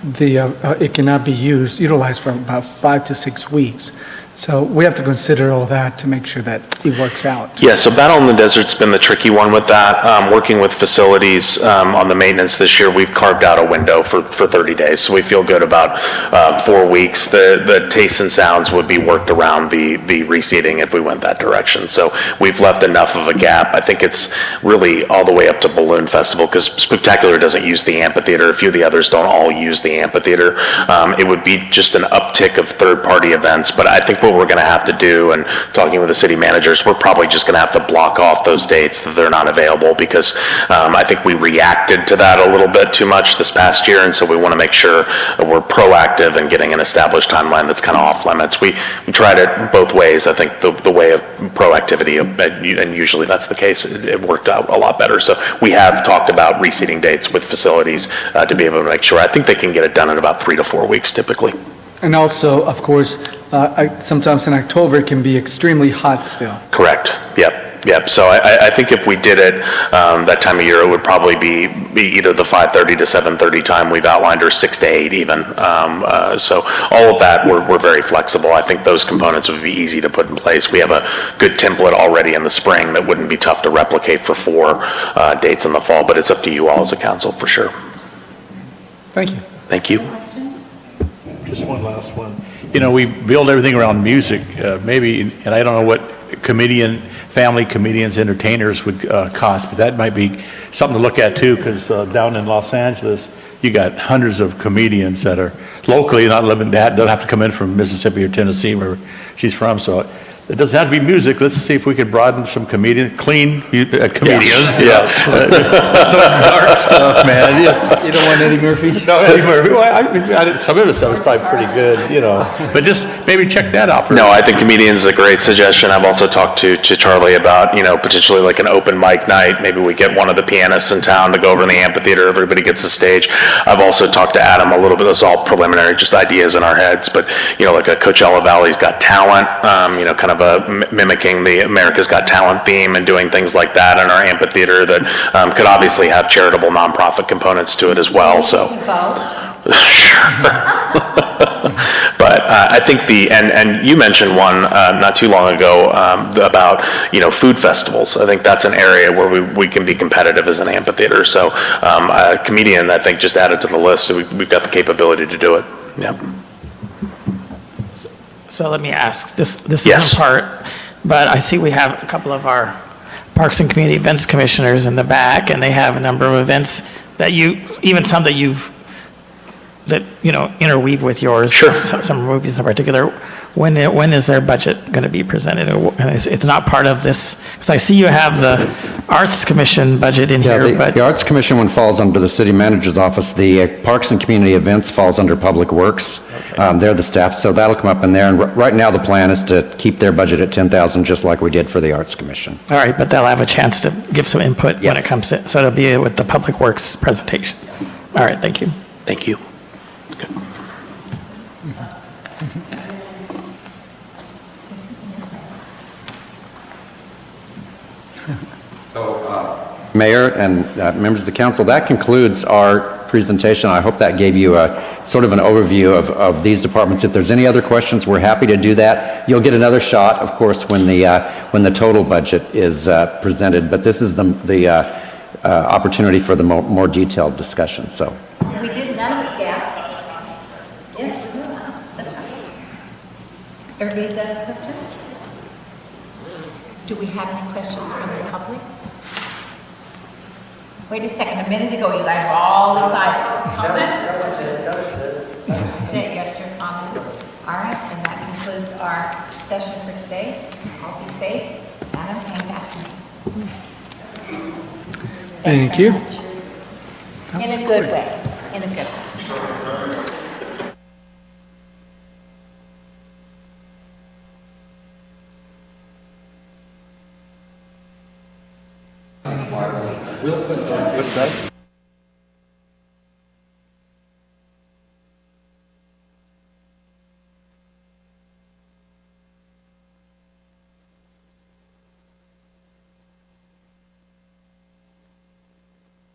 It cannot be utilized for about 5 to 6 weeks. So we have to consider all that to make sure that it works out. Yeah, so Battle in the Desert's been the tricky one with that. Working with facilities on the maintenance this year, we've carved out a window for 30 days. So we feel good about 4 weeks. The tastes and sounds would be worked around the reseeding if we went that direction. So we've left enough of a gap. I think it's really all the way up to Balloon Festival because Spectacular doesn't use the amphitheater. A few of the others don't all use the amphitheater. It would be just an uptick of third-party events, but I think what we're going to have to do, and talking with the city managers, we're probably just going to have to block off those dates that they're not available because I think we reacted to that a little bit too much this past year, and so we want to make sure that we're proactive and getting an established timeline that's kind of off limits. We tried it both ways. I think the way of proactivity, and usually that's the case, it worked out a lot better. So we have talked about reseating dates with facilities to be able to make sure. I think they can get it done in about 3 to 4 weeks typically. And also, of course, sometimes in October, it can be extremely hot still. Correct, yep. So I think if we did it that time of year, it would probably be either the 5:30 to 7:30 time we've outlined or 6 to 8 even. So all of that, we're very flexible. I think those components would be easy to put in place. We have a good template already in the spring that wouldn't be tough to replicate for 4 dates in the fall, but it's up to you all as a council for sure. Thank you. Thank you. Just one last one. We build everything around music, maybe, and I don't know what family comedians, entertainers would cost, but that might be something to look at too, because down in Los Angeles, you got hundreds of comedians that are locally not living, don't have to come in from Mississippi or Tennessee, where she's from, so it doesn't have to be music. Let's see if we could broaden some clean comedians. Yes. Dark stuff, man. You don't want Eddie Murphy? No, Eddie Murphy. Well, some of his stuff is probably pretty good, But just maybe check that out. No, I think comedians is a great suggestion. I've also talked to Charlie about, potentially like an open mic night. Maybe we get one of the pianists in town to go over in the amphitheater. Everybody gets a stage. I've also talked to Adam a little bit. It's all preliminary, just ideas in our heads. But, like a Coachella Valley's Got Talent, kind of mimicking the America's Got Talent theme and doing things like that in our amphitheater that could obviously have charitable nonprofit components to it as well. So, but I think and you mentioned one not too long ago about food festivals. I think that's an area where we can be competitive as an amphitheater. So a comedian, I think, just added to the list. So we've got the capability to do it. Yeah. So let me ask, this Yes. isn't part, but I see we have a couple of our Parks and Community Events Commissioners in the back, and they have a number of events that even some that you've that, interweave with yours. Sure. Some movies in particular. When is their budget going to be presented? And it's not part of this, because I see you have the Arts Commission budget in Yeah, here, but. the Arts Commission one falls under the city manager's office. The Parks and Community Events falls under Public Works. They're the staff, so that'll come up in there. And right now, the plan is to keep their budget at 10,000, just like we did for the Arts Commission. All right, but they'll have a chance to give some input when Yes. it comes to, so it'll be with the Public Works presentation. All right, thank you. Thank you. Mayor and members of the council, that concludes our presentation. I hope that gave you a sort of an overview of these departments. If there's any other questions, we're happy to do that. You'll get another shot, of course, when the total budget is presented, but this is the opportunity for the more detailed discussion, so. We did none of us gas. Yes, we will. That's right. Everybody got questions? Do we have any questions from the public? Wait a second, a minute ago, you guys were all excited. Comment? That was it. Yes, your comment. All right, and that concludes our session for today. All be safe. Adam, hang back to me. Thank Thanks you. very much. In a good way, in a good way. We'll put